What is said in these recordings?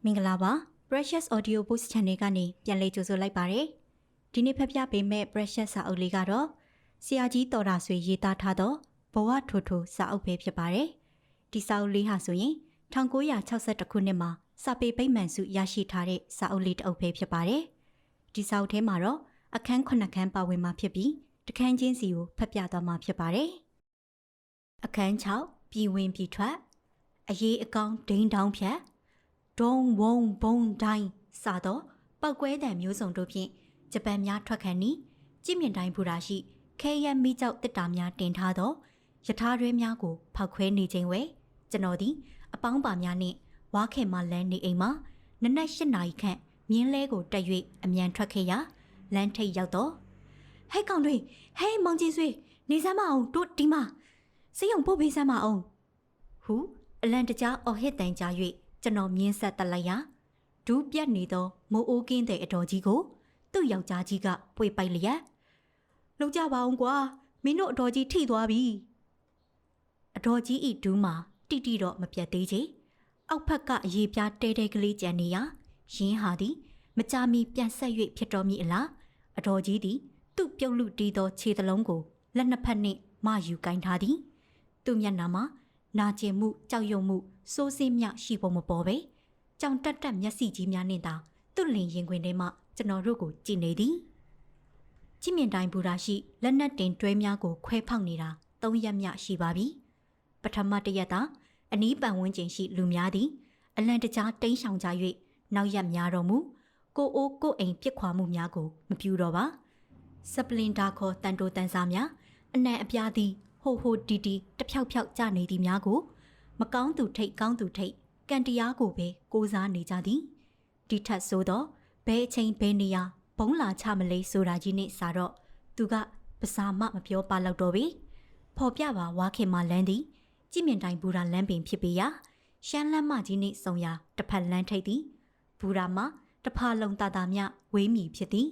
မင်္ဂလာပါ Precious Audio Boost Channel ကနေပြန်လည်ကြိုဆိုလိုက်ပါတယ်ဒီနေ့ဖတ်ပြပေးမယ့် Precious စာအုပ်လေးကတော့ဆရာကြီးတော်တာဆွေရေးသားထားသောဘဝထိုထိုစာအုပ်ပဲဖြစ်ပါတယ်ဒီစာအုပ်လေးဟာဆိုရင်1962ခုနှစ်မှာစာပေဗိမာန်စုရရှိထားတဲ့စာအုပ်လေးတစ်အုပ်ပဲဖြစ်ပါတယ်ဒီစာအုပ်ထဲမှာတော့အခန်း9ခန်းပါဝင်မှာဖြစ်ပြီးတစ်ခန်းချင်းစီကိုဖတ်ပြသွားမှာဖြစ်ပါတယ်အခန်း6ပြည်ဝင်ပြည်ထွက်အရေးအကောင်ဒိန်းတောင်းဖြတ်ဒုံဝုံဘုံတိုင်းစသောပောက်ကွဲတံမျိုးစုံတို့ဖြင့်ဂျပန်များထွက်ခန်းနီကြည်မြင့်တိုင်းဘူရာရှိခဲရမိကြောက်တစ်တာများတင်ထားသောယထာရွဲများကိုဖောက်ခွဲနေခြင်းဝဲကျွန်တော်သည်အပေါင်းပါများနှင့်ဝါခဲမှလန်းနေအိမ်မှာနနက်၈နာရီခန့်မြင်းလဲကိုတက်၍အမြန်ထွက်ခဲ့ရာလမ်းထိပ်ရောက်တော့ဟဲ့ကောင်တွေဟဲ့မောင်ကြီးဆွေနေစမ်းမအောင်တို့ဒီမှာစိတ်ုံပို့ပေးစမ်းမအောင်ဟုအလန်တကြားအော်ဟစ်တန်ကြား၍ကျွန်တော်မြင်းဆက်တက်လိုက်ရာဒူးပြတ်နေသောမိုးအိုးကင်းတဲ့အတော်ကြီးကိုသူ့ယောက်ျားကြီးကပွေပိုက်လျက်လုံကြပါအောင်ကွာမင်းတို့အတော်ကြီးထိသွားပြီအတော်ကြီးဤဒူးမှာတိတိတော့မပြတ်သေးချေအောက်ဖက်ကအရေးပြားတဲတဲကလေးကြံနေရာရင်းဟာသည်မကြမီပြန်ဆက်၍ဖြစ်တော်မူအလားအတော်ကြီးသည်သူ့ပြုတ်လူတီးသောခြေသလုံးကိုလက်နှစ်ဖက်နှင့်မယူကင်ထားသည်သူ့မျက်နှာမှာနာကျင်မှုကြောက်ရွံ့မှုစိုးစင်းမြရှိပုံမပေါ်ပဲကြောင်တက်တက်မျက်စိကြီးများနှင့်သာသူ့လင်ရင်ခွင်ထဲမှကျွန်တော်တို့ကိုကြည့်နေသည်ကြည့်မြင်တိုင်းဘူရာရှိလက်နက်တင်တွဲများကိုခွဲဖောက်နေတာ3ရက်မြရှိပါပြီပထမတစ်ရက်သာအနီးပတ်ဝန်းကျင်ရှိလူများသည်အလံတကြားတိမ်းရှောင်ကြ၍နောက်ရက်များတော်မူကိုအိုးကိုအိမ်ပြစ်ခွာမှုများကိုမပြုတော့ပါစပလင်ဒါခေါ်တန်တိုတန်စားများအနံ့အပြားသည်ဟိုဟိုတီတီတဖြောက်ဖြောက်ကြနေသည်များကိုမကောင်းသူထိတ်ကောင်းသူထိတ်ကန်တရားကိုပဲကိုးစားနေကြသည်ဒီထက်ဆိုတော့ဘဲအချင်းဘဲနေရဘုံလာချမလေးဆိုတာကြီးနဲ့စာတော့သူကပစာမမပြောပါတော့တော့ပြီဖော်ပြပါဝါခင်မလန်းသည်ကြည်မြင့်တိုင်းဘူရာလန်းပင်ဖြစ်ပေရာရှမ်းလန်းမကြီးနှင့်ဆုံရာတစ်ဖက်လန်းထိပ်သည်ဘူရာမှာတဖာလုံးတာတာမြဝေးမြည်ဖြစ်သည်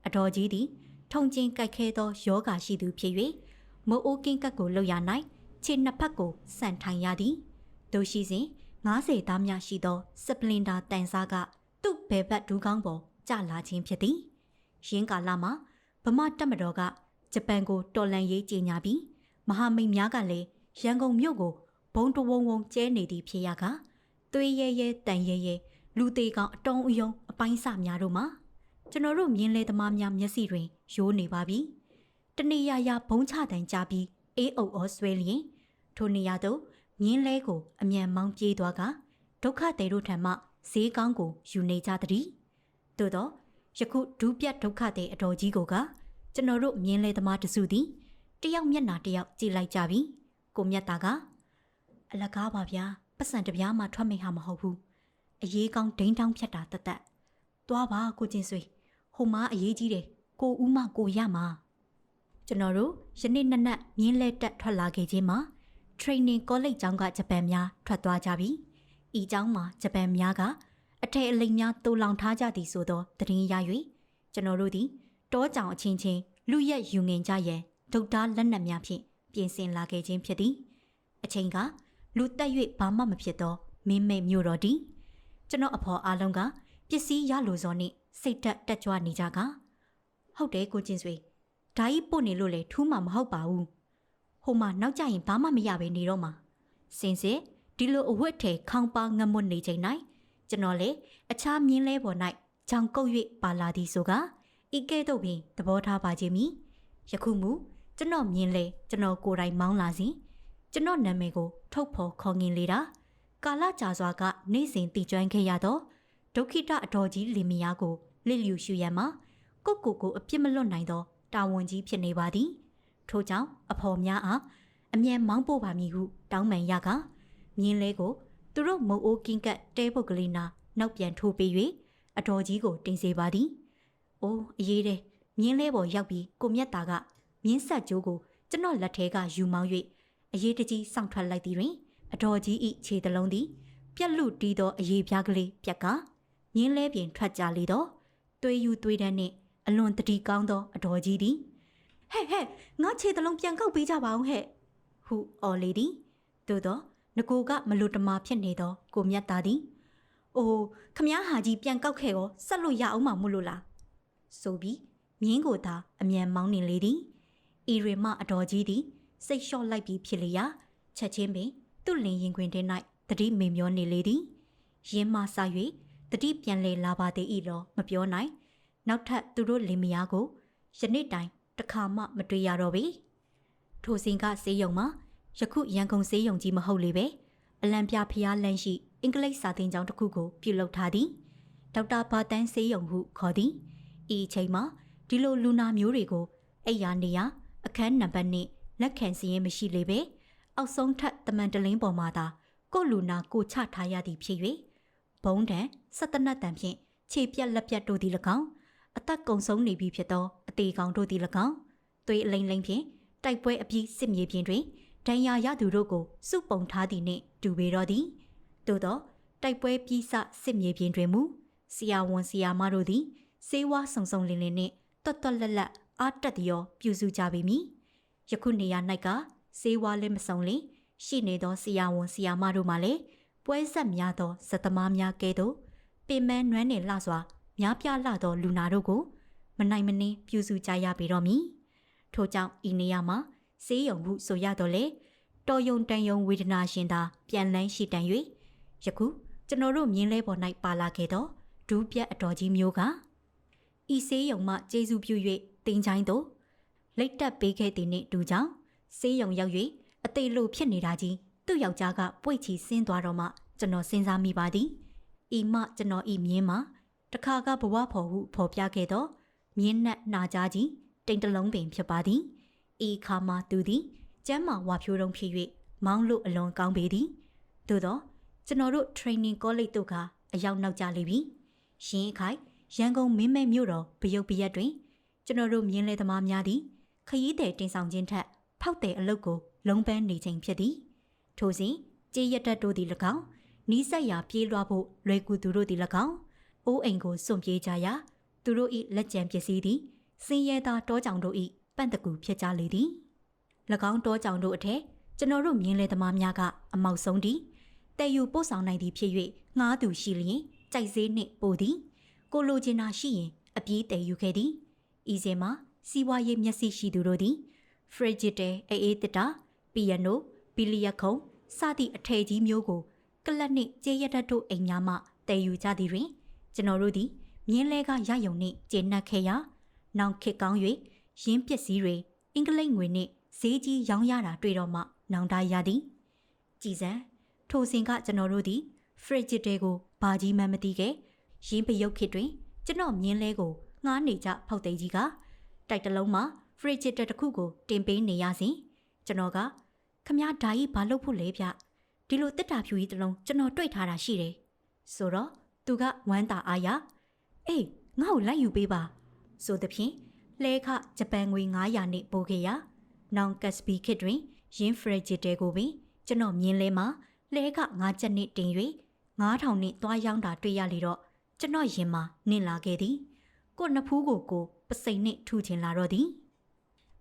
အတော်ကြီးသည်ထုံကျင်းကြိုက်ခဲသောယောဂါရှိသူဖြစ်၍မိုးအိုးကင်းကတ်ကိုလှုပ်ရ၌ခြေနှစ်ဖက်ကိုစန့်ထိုင်ရသည်တို့ရှိစဉ်90သားများရှိသောစပလင်ဒါတန်စားကသူ့ဘဲဘက်ဒူးကောင်းပေါ်ကျလာခြင်းဖြစ်သည်ရင်းကာလမှာဗမာတပ်မတော်ကဂျပန်ကိုတော်လှန်ရေးကြေညာပြီးမဟာမိတ်များကလည်းရန်ကုန်မြို့ကိုဘုံတဝုံဝုံကျဲနေသည်ဖြစ်ရကသွေးရဲရဲတန်ရဲရဲလူသေးကောင်အတုံးအယုံအပိုင်းစများတို့မှာကျွန်တော်တို့မြင်းလဲသမားများမျက်စိတွင်ရိုးနေပါပြီတနေရရဘုံချတန်ကြပြီးအေးအုပ်ဩဆွဲလျင်ထိုနေရာသို့မြင်းလဲကိုအမြန်မောင်းပြေးသွားကဒုက္ခတေတို့ထံမှဈေးကောင်းကိုယူနေကြသည်သို့တော့ယခုဒူးပြတ်ဒုက္ခတေအတော်ကြီးကိုကကျွန်တော်တို့မြင်းလဲသမားတစုသည်တယောက်မျက်နှာတယောက်ကြည့်လိုက်ကြပြီကိုမြတ်တာကအလကားပါဗျာပတ်စံတပြားမှထွက်မိဟာမဟုတ်ဘူးအရေးကောင်းဒိန်းတောင်းဖြတ်တာတသက်သွားပါကိုချင်းဆွေဟိုမှာအရေးကြီးတယ်ကိုဦးမကိုရမှာကျွန်တော်တို့ယနေ့နက်နက်မြင်းလဲတက်ထွက်လာခဲ့ခြင်းမှာ training college ကျောင်းကဂျပန်များထွက်သွားကြပြီ။ဤကျောင်းမှာဂျပန်များကအထက်အလိမ်များတူလောင်ထားကြသည်ဆိုသောသတင်းရ၍ကျွန်တော်တို့သည်တောကြောင်အချင်းချင်းလူရက်ယူငင်ကြရဲ့ဒုတ်သားလက်နက်များဖြင့်ပြင်ဆင်လာခဲ့ခြင်းဖြစ်သည်။အချိန်ကလူတက်၍ဘာမှမဖြစ်သောမင်းမိတ်မြို့တော်သည်ကျွန်တော်အဖော်အားလုံးကပစ္စည်းရလိုစောနှင့်စိတ်တက်ကြွနေကြကဟုတ်တယ်ကိုချင်းဆွေဓာကြီးပို့နေလို့လေထူးမှမဟုတ်ပါဘူးဟိုမှာနောက်ကျရင်ဘာမှမရပဲနေတော့မှာစင်စစ်ဒီလိုအဝတ်ထဲခေါင်းပါငမွတ်နေချိန်၌ကျွန်တော်လေအခြားမြင်းလဲပေါ်၌ကြောင်ကုတ်၍ပါလာသည်ဆိုကဤကဲ့သို့ပင်သဘောထားပါခြင်းမီယခုမူကျွန်တော်မြင်းလဲကျွန်တော်ကိုယ်တိုင်မောင်းလာစဉ်ကျွန်တော်နာမည်ကိုထုတ်ဖော်ခေါ်ငင်လေတာကာလကြာစွာကနေ့စဉ်တည်ကျွမ်းခဲ့ရသောဒုက္ခိတအတော်ကြီးလင်မယားကိုလစ်လျူရှုရန်မှာကိုအပြစ်မလွတ်နိုင်သောတာဝန်ကြီးဖြစ်နေပါသည်ထို့ကြောင့်အဖော်များအားအမြန်မောင်းပို့ပါမည်ဟုတောင်းပန်ရကမြင်းလဲကိုသူတို့မုံအိုးကင်းကတ်တဲပုတ်ကလေးနာနောက်ပြန်ထိုးပေး၍အတော်ကြီးကိုတင်စေပါသည်။အိုးအရေးတဲ့မြင်းလဲပေါ်ရောက်ပြီးကိုမြတ်တာကမြင်းဆက်ကြိုးကိုကျွန်တော်လက်ထဲကယူမောင်း၍အရေးတကြီးစောင့်ထွက်လိုက်သည်တွင်အတော်ကြီး၏ခြေတလုံးသည်ပြက်လူတီးသောအရေးပြားကလေးပြက်ကမြင်းလဲပြင်ထွက်ကြလေတော့သွေးယူသွေးတန်းနှင့်အလွန်တတိကောင်းသောအတော်ကြီးသည်ဟဲ့ငါခြေတလုံးပြန်ကောက်ပေးကြပါအောင်ဟဲ့ဟုအော်လေသည်သို့တော့ငကိုကမလိုတမာဖြစ်နေသောကိုမြတ်သားသည် အိုးခမားဟာကြီးပြန်ကောက်ခဲ့ရောဆက်လို့ရအောင်မမို့လို့လားဆိုပြီးမြင်းကိုသာအမြန်မောင်းနေလေသည်ဤရီမအတော်ကြီးသည်စိတ်လျှော့လိုက်ပြီးဖြစ်လျာချက်ချင်းပင်သူ့လင်ရင်ခွင်ထဲ၌တတိမေမျောနေလေသည်ရင်းမဆ၍တတိပြန်လေလာပါသေး၏လောမပြောနိုင်နောက်ထပ်သူတို့လင်မယားကိုယနေ့တိုင်တခါမှမတွေ့ရတော့ပေထိုစဉ်ကဆေးရုံမှာယခုရန်ကုန်ဆေးရုံကြီးမဟုတ်လေပဲအလံပြဖျားလန်းရှိအင်္ဂလိပ်စာသင်ကျောင်းတစ်ခုကိုပြုလုပ်ထားသည်ဒေါက်တာဘာတန်းဆေးရုံဟုခေါ်သည်ဤအချိန်မှာဒီလိုလူနာမျိုးတွေကိုအိယာနေရအခန်းနံပါတ်နဲ့လက်ခံစီရင်မရှိလေပဲအောက်ဆုံးထပ်တမန်တလင်းပေါ်မှာသာကိုလူနာကိုချထားရသည်ဖြစ်၍ဘုံတန်စက်တနတ်တန်ဖြင့်ခြေပြက်လက်ပြက်တို့သည်၎င်းအသက်ကုန်ဆုံးနေပြီဖြစ်သောအသေးကောင်တို့သည်၎င်းသွေးအလိမ့်လိမ့်ဖြင့်တိုက်ပွဲအပြီးစစ်မြေပြင်တွင်ဒဏ်ရာရသူတို့ကိုစုပုံထားသည်နှင့်တူပေတော်သည်သို့သောတိုက်ပွဲပြီးစစစ်မြေပြင်တွင်မူဆရာဝန်ဆရာမတို့သည်စေဝါဆုံဆုံလင်းလင်းနှင့်တွတ်တွတ်လက်လက်အားတက်သည်ရောပြုစုကြပေမည်ယခုနေရာ၌ကစေဝါလည်းမဆုံလင်ရှိနေသောဆရာဝန်ဆရာမတို့မှလည်းပွဲဆက်များသောဇသမားများကဲ့သို့ပင်မနွမ်းနယ်လှစွာများပြားလှသောလူနာတို့ကိုမနိုင်မနှင်းပြုစုကြရပေတော့မည်ထို့ကြောင့်ဤနေရာမှာဆေးရုံမှုဆိုရတော့လေတော်ယုံတန်ယုံဝေဒနာရှင်သာပြန်လန်းရှိတန်၍ယခုကျွန်တော်တို့မြင်းလဲပေါ်၌ပါလာခဲ့သောဒူးပြတ်အတော်ကြီးမျိုးကဤဆေးရုံမှကျေးဇူးပြု၍တင်ချိုင်းသို့လိတ်တက်ပေးခဲ့သည်နှင့်တူကြောင့်ဆေးရုံရောက်၍အသေးလိုဖြစ်နေတာကြီးသူ့ယောက်ျားကပွိတ်ချီဆင်းသွားတော့မှကျွန်တော်စဉ်းစားမိပါသည်ဤမှကျွန်တော်ဤမြင်းမှာတခါကဘဝဖော်ဟုဖော်ပြခဲ့သောမြင်းနက်နာကြားကြီးတိမ်တလုံးပင်ဖြစ်ပါသည်ဤခါမှာသူသည်ကျမ်းမာဝါဖြိုးတုံးဖြစ်၍မောင်းလို့အလွန်ကောင်းပေသည်သို့သောကျွန်တော်တို့ training college တို့ကအရောက်နောက်ကြလိမ့်ပြီရှင်းအခိုင်ရန်ကုန်မင်းမဲမြို့တော်ဗယုတ်ပရက်တွင်ကျွန်တော်တို့မြင်းလဲသမားများသည်ခရီးသည်တင်ဆောင်ခြင်းထက်ဖောက်တဲ့အလုပ်ကိုလုံးပန်းနေခြင်းဖြစ်သည်ထို့စဉ်ကြေးရတက်တို့သည်၎င်းနီးစပ်ရာပြေးလွှားဖို့လွယ်ကူသူတို့သည်၎င်းအိုးအိမ်ကိုစွန့်ပြေးကြရာသူတို့၏လက်ကျန်ပစ္စည်းသည်စင်ရဲသားတောကြောင်တို့၏ပန့်တကူဖြစ်ကြလေသည်၎င်းတောကြောင်တို့အထက်ကျွန်တော်တို့မြင်းလဲသမားများကအမောက်ဆုံးသည်တဲယူပို့ဆောင်နိုင်သည်ဖြစ်၍ငှားသူရှိလျင်ကြိုက်စေးနှင့်ပို့သည်ကိုလိုချင်တာရှိရင်အပြေးတဲယူခဲ့သည်ဤစင်မှာစီးပွားရေးမျက်စိရှိသူတို့သည်ဖရစ်ဂျစ်တဲအေးတစ်တာပီယနိုဘီလီယခုံစသည့်အထည်ကြီးမျိုးကိုကလတ်နှင့်ကြေးရတတ်တို့အိမ်များမှတဲယူကြသည်တွင်ကျွန်တော်တို့သည်မြင်းလဲကရယုံနှင့်ကျေနပ်ခဲ့ရာနောင်ခစ်ကောင်း၍ရင်းပစ္စည်းတွေအင်္ဂလိပ်ငွေနှင့်ဈေးကြီးရောင်းရတာတွေ့တော့မှနောင်တရသည်ကြည်စံထိုစဉ်ကကျွန်တော်တို့သည်ဖရစ်ဂျစ်တဲကိုဘာကြီးမှမသိခဲ့ရင်းပယုတ်ခေတ်တွင်ကျွန်တော်မြင်းလဲကိုငှားနေကြဖောက်သိကြီးကတိုက်တလုံးမှာဖရစ်ဂျစ်တဲတစ်ခုကိုတင်ပေးနေရစဉ်ကျွန်တော်ကခမည်းဓာကြီးဘာလုပ်ဖို့လဲဗျဒီလိုတစ်တာဖြူကြီးတစ်လုံးကျွန်တော်တွေ့ထားတာရှိတယ်ဆိုတော့သူကဝမ်းသာအားရအေးငါ့ကိုလိုက်ယူပေးပါဆိုသဖြင့်လဲခဂျပန်ငွေ900နဲ့ပို့ခဲ့ရာနောင်ကက်စပီခေတ်တွင်ရင်းဖရစ်ဂျစ်တဲကိုပင်ကျွန်တော်မြင်လဲမှာလဲခ9ချက်နဲ့တင်၍9000နဲ့သွားရောင်းတာတွေ့ရလေတော့ကျွန်တော်ရင်မှာနင့်လာခဲ့သည်ကိုနှစ်ဖူးကိုပစိန်နဲ့ထူချင်လာတော့သည်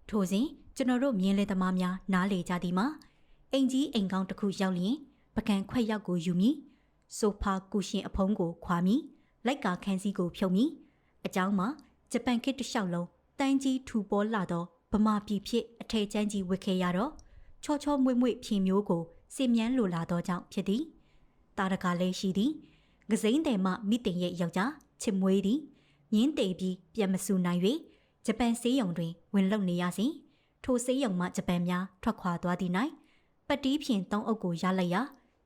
ထိုစဉ်ကျွန်တော်တို့မြင်းလဲသမားများနားလေကြသည်မှာအိမ်ကြီးအိမ်ကောင်းတစ်ခုရောက်လျင်ပကံခွက်ရောက်ကိုယူမည်ဆိုဖာကူရှင်အဖုံးကိုခွာမည်လိုက်ကာခန်းစည်းကိုဖြုတ်မည်အကြောင်းမှာဂျပန်ခေတ်တစ်လျှောက်လုံးတန်းကြီးထူပေါ်လာသောဗမာပြည်ဖြစ်အထည်ကျန်းကြီးဝတ်ခဲ့ရတော့ချောချောမွေ့မွေ့ဖြင်မျိုးကိုစင်မြန်းလိုလာသောကြောင့်ဖြစ်သည်တာရကလည်းရှိသည်ကစိမ့်တယ်မှမိတင်ရဲ့ယောက်ျားချစ်မွေးသည်မြင်းတေပြီးပြန်မဆူနိုင်၍ဂျပန်ဆေးရုံတွင်ဝင်လုံနေရစဉ်ထိုဆေးရုံမှဂျပန်များထွက်ခွာသွားသည့်၌ပတ်တီးဖြင့်3အုပ်ကိုရလိုက်ရာ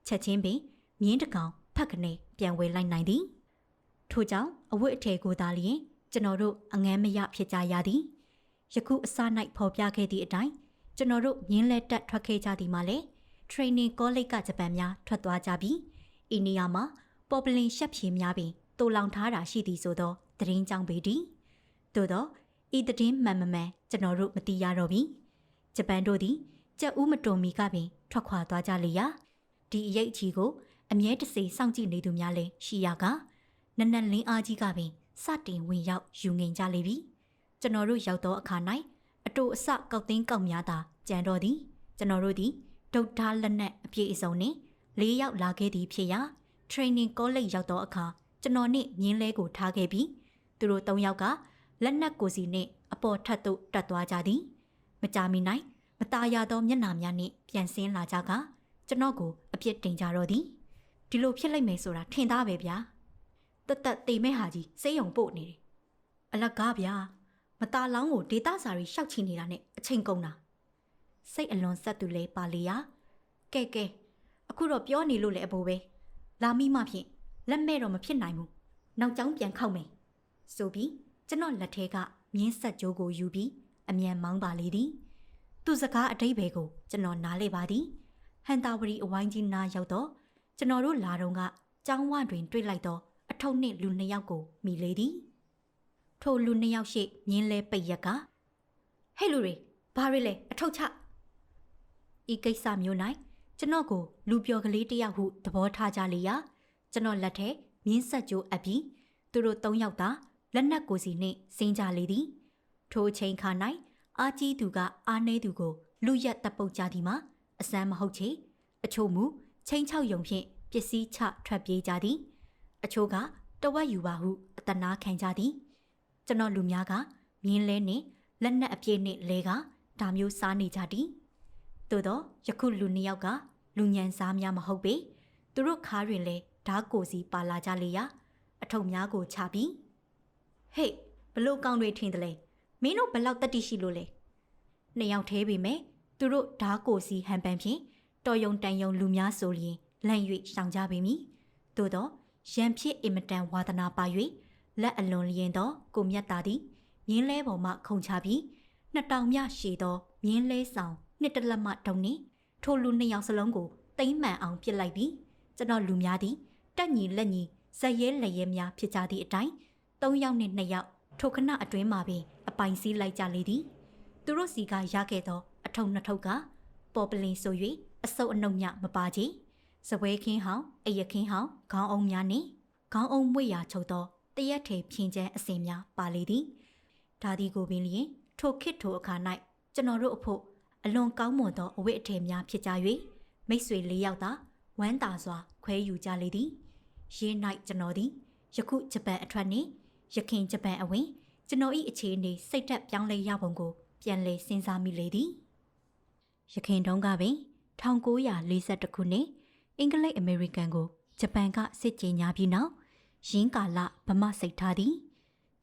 ချက်ချင်းပင်မြင်းတကောင်ဖက်ကနေပြန်ဝေလိုက်နိုင်သည်ထို့ကြောင့်အဝတ်အထည်ကိုသာလျှင်ကျွန်တော်တို့အငမ်းမရဖြစ်ကြရသည်ယခုအစ၌ဖော်ပြခဲ့သည့်အတိုင်းကျွန်တော်တို့မြင်းလက်တက်ထွက်ခဲ့ကြသည်မှာလေ training college ကဂျပန်များထွက်သွားကြပြီးဤနေရာမှာပေါ်ပလင်ရှက်ဖြေများပင်တူလောင်ထားတာရှိသည်ဆိုသောသတင်းကြောင့်ပေသည်သို့သောဤသတင်းမှန်မမှန်ကျွန်တော်တို့မသိရတော့ပြီဂျပန်တို့သည်ကြက်ဦးမတုံမီကပင်ထွက်ခွာသွားကြလေရာဒီအရေးအကြီးကိုအမြဲတစေစောင့်ကြည့်နေသူများလည်းရှိရကနက်နက်လင်းအားကြီးကပင်စတင်ဝင်ရောက်ယူငင်ကြလေပြီကျွန်တော်တို့ရောက်သောအခါ၌အတူအဆကောက်သိန်းကောက်များသာကြံတော့သည်ကျွန်တော်တို့သည်ဒုတ်သားလက်နက်အပြည့်အစုံနှင့်၄ယောက်လာခဲ့သည်ဖြစ်ရာ training college ရောက်တော့အခါကျွန်တော်နဲ့မြင်းလဲကိုထားခဲ့ပြီးသူတို့၃ယောက်ကလက်နက်ကိုစီနဲ့အပေါ်ထပ်သို့တက်သွားကြသည်မကြာမီ၌မตาရသောမျက်နှာများနှင့်ပြန်ဆင်းလာကြကကျွန်တော်ကိုအပြစ်တင်ကြတော့သည်ဒီလိုဖြစ်လိုက်မယ်ဆိုတာထင်သားပဲဗျာတတ်တေမဲ့ဟာကြီးစိတ်ယုံပို့နေတယ်အလကားဗျာမตาလောင်းကိုဒေတာစာရီရှောက်ချနေတာနဲ့အချိန်ကုန်တာစိတ်အလွန်ဆက်သူလဲပါလေယာကဲအခုတော့ပြောနေလို့လေအဘိုးပဲလာမိမှဖြင့်လက်မဲ့တော့မဖြစ်နိုင်ဘူးနောက်ကျောင်းပြန်ခောက်မယ်ဆိုပြီးကျွန်တော်လက်ထဲကမြင်းဆက်ကြိုးကိုယူပြီးအမြန်မောင်းပါလေသည်သူစကားအတိတ်ပဲကိုကျွန်တော်နားလေပါသည်ဟန်တာဝရီအဝိုင်းကြီးနားရောက်တော့ကျွန်တော်တို့လာတော့ကကျောင်းဝတွင်တွေ့လိုက်တော့အထုပ်နှင့်လူနှစ်ယောက်ကိုမိလေသည်ထိုလူနှစ်ယောက်ရှိမြင်းလဲပိတ်ရက်ကဟဲ့လူတွေဘာတွေလဲအထုပ်ချဤကိစ္စမျိုး၌ကျွန်တော်ကိုလူပြော်ကလေးတယောက်ဟုသဘောထားကြလေရာကျွန်တော်လက်ထဲမြင်းဆက်ကြိုးအပ်ပြီးသူတို့၃ယောက်သာလက်နက်ကိုစီနှင့်ဆင်းကြလေသည်ထိုအချိန်ခါ၌အာကြီးသူကအာနေသူကိုလူရက်တပ်ပုတ်ကြသည်မှာအစမ်းမဟုတ်ချေအချို့မူချင်းချောက်ယုံဖြင့်ပစ္စည်းချထွက်ပြေးကြသည်အချို့ကတဝက်ယူပါဟုအတနာခံကြသည်ကျွန်တော်လူများကမြင်းလဲနှင့်လက်နက်အပြည့်နှင့်လဲကဒါမျိုးစားနေကြသည်သို့တော့ယခုလူနှစ်ယောက်ကလူညံစားများမဟုတ်ပေသူတို့ခါတွင်လဲဓာကိုစီပါလာကြလေရာအထုပ်များကိုချပြီးဟေ့ဘလို့ကောင်းတွေထင်တယ်လေမင်းတို့ဘလောက်တတိရှိလို့လဲနှစ်ယောက်သေးပေမဲ့သူတို့ဓာကိုစီဟန်ပန်ဖြင့်တော်ယုံတန်ယုံလူများဆိုလျင်လန့်၍ရှောင်ကြပေမည်သို့တော့ရန်ဖြစ်အင်မတန်ဝါသနာပါ၍လက်အလွန်လျင်သောကိုမြတ်တာသည်မြင်းလဲပေါ်မှခုန်ချပြီးနှစ်တောင်မြရှည်သောမြင်းလဲဆောင်နှစ်တလက်မှတုံနှင့်ထိုလူနှစ်ယောက်စလုံးကိုတိမ့်မှန်အောင်ပစ်လိုက်ပြီးကျွန်တော်လူများသည်တက်ညီလက်ညီဇက်ရဲလက်ရဲများဖြစ်ကြသည့်အတိုင်း၃ယောက်နှင့်၂ယောက်ထိုခဏအတွင်းမှာပင်အပိုင်စည်းလိုက်ကြလေသည်သူတို့စီကရခဲ့သောအထုပ်နှစ်ထုပ်ကပေါ်ပလင်ဆို၍အစုပ်အနှုတ်ညမပါချေစပွဲခင်းဟောင်းအယခင်းဟောင်းခေါင်းအုံးများနှင့်ခေါင်းအုံးမွေရာချုပ်သောတရက်ထေဖြင်းချမ်းအစင်များပါလေသည်ဒါဒီကိုပင်လျင်ထိုခေတ်ထိုအခါ၌ကျွန်တော်တို့အဖို့အလွန်ကောင်းမွန်သောအဝတ်အထည်များဖြစ်ကြ၍မိတ်ဆွေ၄ယောက်သာဝမ်းသာစွာခွဲယူကြလေသည်ရင်း၌ကျွန်တော်သည်ယခုဂျပန်အထွက်နှင့်ယခင်ဂျပန်အဝင်ကျွန်တော်၏အခြေအနေစိတ်သက်ပြောင်းလဲရပုံကိုပြန်လည်စဉ်းစားမိလေသည်ယခင်တုန်းကပင်1942ခုနှစ်အင်္ဂလိပ်အမေရိကန်ကိုဂျပန်ကစစ်ကြေညာပြီးနောက်ရင်းကာလဗမာစိတ်ထားသည်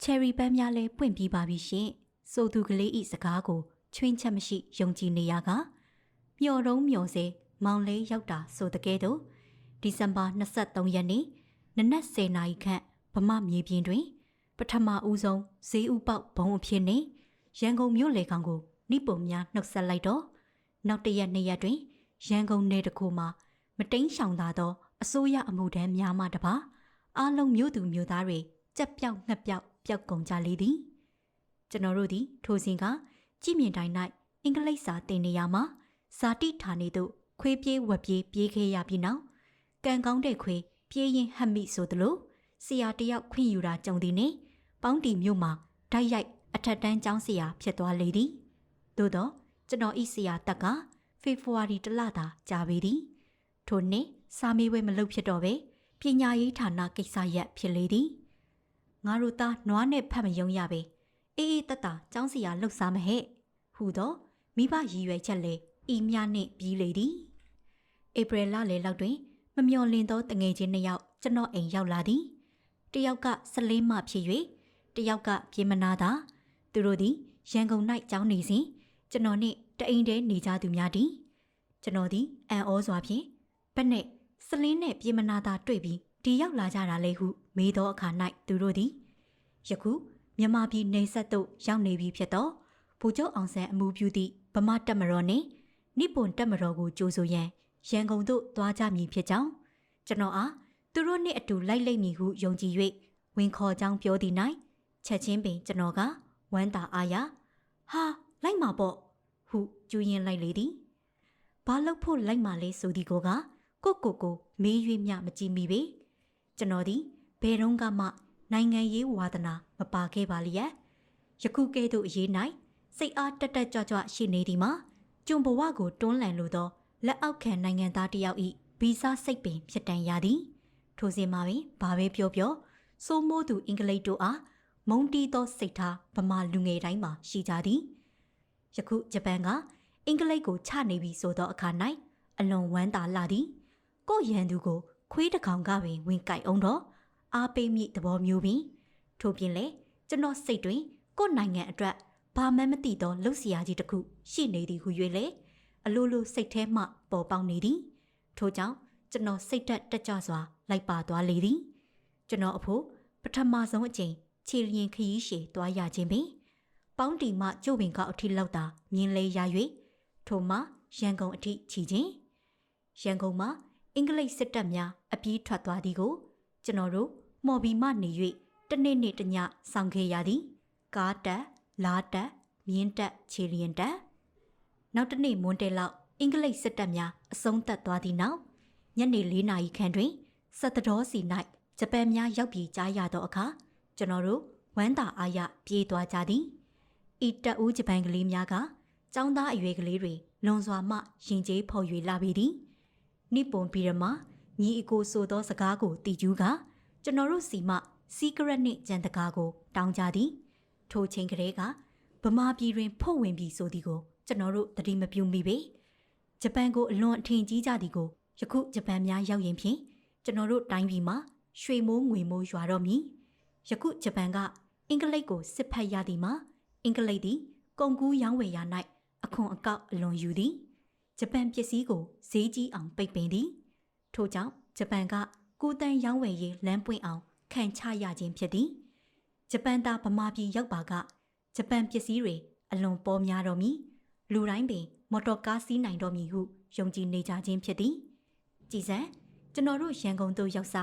ချယ်ရီပန်းများလဲပွင့်ပြီးပါပြီရှင်ဆိုသူကလေးဤစကားကိုချွင်းချက်မရှိယုံကြည်နေရကမျော်တုံးမျော်စေမောင်လေးရောက်တာဆိုတကယ်တော့ဒီဇင်ဘာ23ရက်နေ့နနက်10:00နာရီခန့်ဗမာမြေပြင်တွင်ပထမဦးဆုံးဈေးဥပေါက်ဘုံအဖြစ်နှင့်ရန်ကုန်မြို့လေကောင်ကိုနိပုံများနှုတ်ဆက်လိုက်တော့နောက်တစ်ရက်2ရက်တွင်ရန်ကုန်နယ်တစ်ခုမှာမတိန်ရှောင်သာသောအစိုးရအမှုထမ်းများမှတပါအားလုံးမြို့သူမြို့သားတွေကြက်ပြောက်ငှက်ပြောက်ပျောက်ကုန်ကြလေသည်ကျွန်တော်တို့သည်ထိုစဉ်ကကြည်မြင်တိုင်း၌အင်္ဂလိပ်စာသင်နေရမှာဇာတိဌာနေသို့ခွေးပြေးဝက်ပြေးပြေးခဲ့ရပြီးနောက်ကံကောင်းတဲ့ခွေးပြေးရင်ဟပ်မိဆိုသလိုဆရာတယောက်ခွင့်ယူတာကြုံသည်နှင့်ပေါင်းတီမြို့မှာဓာတ်ရိုက်အထက်တန်းကျောင်းဆရာဖြစ်သွားလေသည်သို့တော့ကျွန်တော်ဤဆရာတက်ကဖေဖော်ဝါရီလသာကြာပေသည်ထိုနှစ်စာမေးပွဲမလုပ်ဖြစ်တော့ပဲပညာရေးဌာနကိစ္စရပ်ဖြစ်လေသည်ငါတို့သားနွားနဲ့ဖတ်မယုံရပဲအေးတက်တာကျောင်းဆရာလှုပ်စားမဟဲ့ဟူသောမိဘရည်ရွယ်ချက်လေဤများနှင့်ပြီးလေသည်ဧပြီလလေလောက်တွင်မမျော်လင့်သောတငယ်ချင်းနှစ်ယောက်ကျွန်တော်အိမ်ရောက်လာသည်တယောက်က14မှဖြစ်၍တယောက်ကပြေမနာသာသူတို့သည်ရန်ကုန်၌ကျောင်းနေစဉ်ကျွန်တော်နှင့်တအိမ်တည်းနေကြသူများသည်ကျွန်တော်သည်အံ့ဩစွာဖြင့်ဘက်နဲ့စလင်းနဲ့ပြေမနာသာတွေ့ပြီးဒီရောက်လာကြတာလေဟုမေးသောအခါ၌သူတို့သည်ယခုမြန်မာပြည်နေဆက်သို့ရောက်နေပြီဖြစ်သောဗိုလ်ချုပ်အောင်ဆန်းအမှုပြုသည့်ဗမာတပ်မတော်နှင့်နိပွန်တပ်မတော်ကိုကြိုးဆိုရန်ရန်ကုန်သို့သွားကြမည်ဖြစ်ကြောင်းကျွန်တော်အားသူတို့နှင့်အတူလိုက်လိမ့်မည်ဟုယုံကြည်၍ဝင်ခေါ်ကြောင်းပြောသည်၌ချက်ချင်းပင်ကျွန်တော်ကဝမ်းသာအားရဟာလိုက်မှာပေါ့ဟုကျူးရင်လိုက်လေသည်ဘာလို့ဖို့လိုက်မှာလဲဆိုသည်ကိုကိုမေး၍မျှမကြည့်မိပေကျွန်တော်သည်ဘယ်တော့မှနိုင်ငံရေးဝါဒနာမပါခဲ့ပါလျက်ယခုကဲ့သို့အရေး၌စိတ်အားတက်တက်ကြွကြွရှိနေသည်မှာကျွံဘဝကိုတွန်းလှန်လိုသောလက်အောက်ခံနိုင်ငံသားတယောက်၏ဗီဇစိတ်ပင်ဖြစ်တန်ရသည် ထိုစဉ်မှာပင်ဘာပဲပြောစိုးမိုးသူအင်္ဂလိပ်တို့အားမုံတီးသောစိတ်ထားဗမာလူငယ်တိုင်းမှာရှိကြသည်ယခုဂျပန်ကအင်္ဂလိပ်ကိုချနေပြီဆိုသောအခါ၌အလွန်ဝမ်းသာလာသည်ကိုရန်သူကိုခွေးတစ်ကောင်ကပင်ဝင်ကြိုက်အောင်တော့အားပေးမိသဘောမျိုးပင်ထို့ပြင်လေကျွန်တော်စိတ်တွင်ကိုနိုင်ငံအတွက်ဘာမှမသိသောလှုပ်ရှားကြီးတစ်ခုရှိနေသည်ဟု၍လေအလိုလိုစိတ်ထဲမှပေါ်ပေါက်နေသည်ထို့ကြောင့်ကျွန်တော်စိတ်တက်ကြစွာလိုက်ပါသွားလေသည်ကျွန်တော်အဖို့ပထမဆုံးအကြိမ်ခြေလျင်ခရီးရှည်သွားရခြင်းပင်ပေါင်းတီမှကျုပ်ပင်ကအထိလောက်တာမြင်လေရ၍ထိုမှရန်ကုန်အထိချီခြင်းရန်ကုန်မှာအင်္ဂလိပ်စစ်တပ်များအပြေးထွက်သွားသည်ကိုကျွန်တော်တို့မော်ဘီမှနေ၍တနေ့နေ့တညဆောင်ခဲ့ရသည်ကားတက်လားတက်မြင်းတက်ခြေလျင်တက်နောက်တနေ့မွန်းတဲလောက်အင်္ဂလိပ်စစ်တပ်များအဆုံးသတ်သွားသည့်နောက်ညနေ4 နာရီခန့်တွင်စက်တော်စီ၌ဂျပန်များရောက်ပြေးကြရသောအခါကျွန်တော်တို့ဝမ်းသာအားရပြေးသွားကြသည်ဤတက်ဦးဂျပန်ကလေးများကចောင်းသားအရွယ်ကလေးတွေလွန်စွာမှရင်ကျေးဖော်၍လာပေသည်နိပွန်ပြည်ရမညီအကိုဆိုသောစကားကိုတီကျူးကကျွန်တော်တို့စီမှစီကရက်နှင့်ကြံတကားကိုတောင်းကြသည်ထိုချိန်ကလေးကဗမာပြည်တွင်ဖုတ်ဝင်ပြီးဆိုသည်ကိုကျွန်တော်တို့သတိမပြုမိပေဂျပန်ကိုအလွန်အထင်ကြီးကြသည်ကိုယခုဂျပန်များရောက်ရင်ဖြင့်ကျွန်တော်တို့တိုင်းပြည်မှာရွှေမိုးငွေမိုးရွာတော့မည်ယခုဂျပန်ကအင်္ဂလိပ်ကိုစစ်ဖက်ရသည်မှာအင်္ဂလိပ်သည်ကုန်ကူးရောင်းဝယ်ရာ၌အခွန်အကောက်အလွန်ယူသည်ဂျပန်ပစ္စည်းကိုဈေးကြီးအောင်ပိတ်ပင်သည်ထို့ကြောင့်ဂျပန်ကကူတန်းရောင်းဝယ်ရေးလမ်းပွင့်အောင်ခံချရခြင်းဖြစ်သည်ဂျပန်သားဗမာပြည်ရောက်ပါကဂျပန်ပစ္စည်းတွေအလွန်ပေါ်များတော်မူလူတိုင်းပင်မော်တော်ကားစီးနိုင်တော်မူဟုယုံကြည်နေကြခြင်းဖြစ်သည်ကြည်စံကျွန်တော်တို့ရန်ကုန်သို့ရောက်စ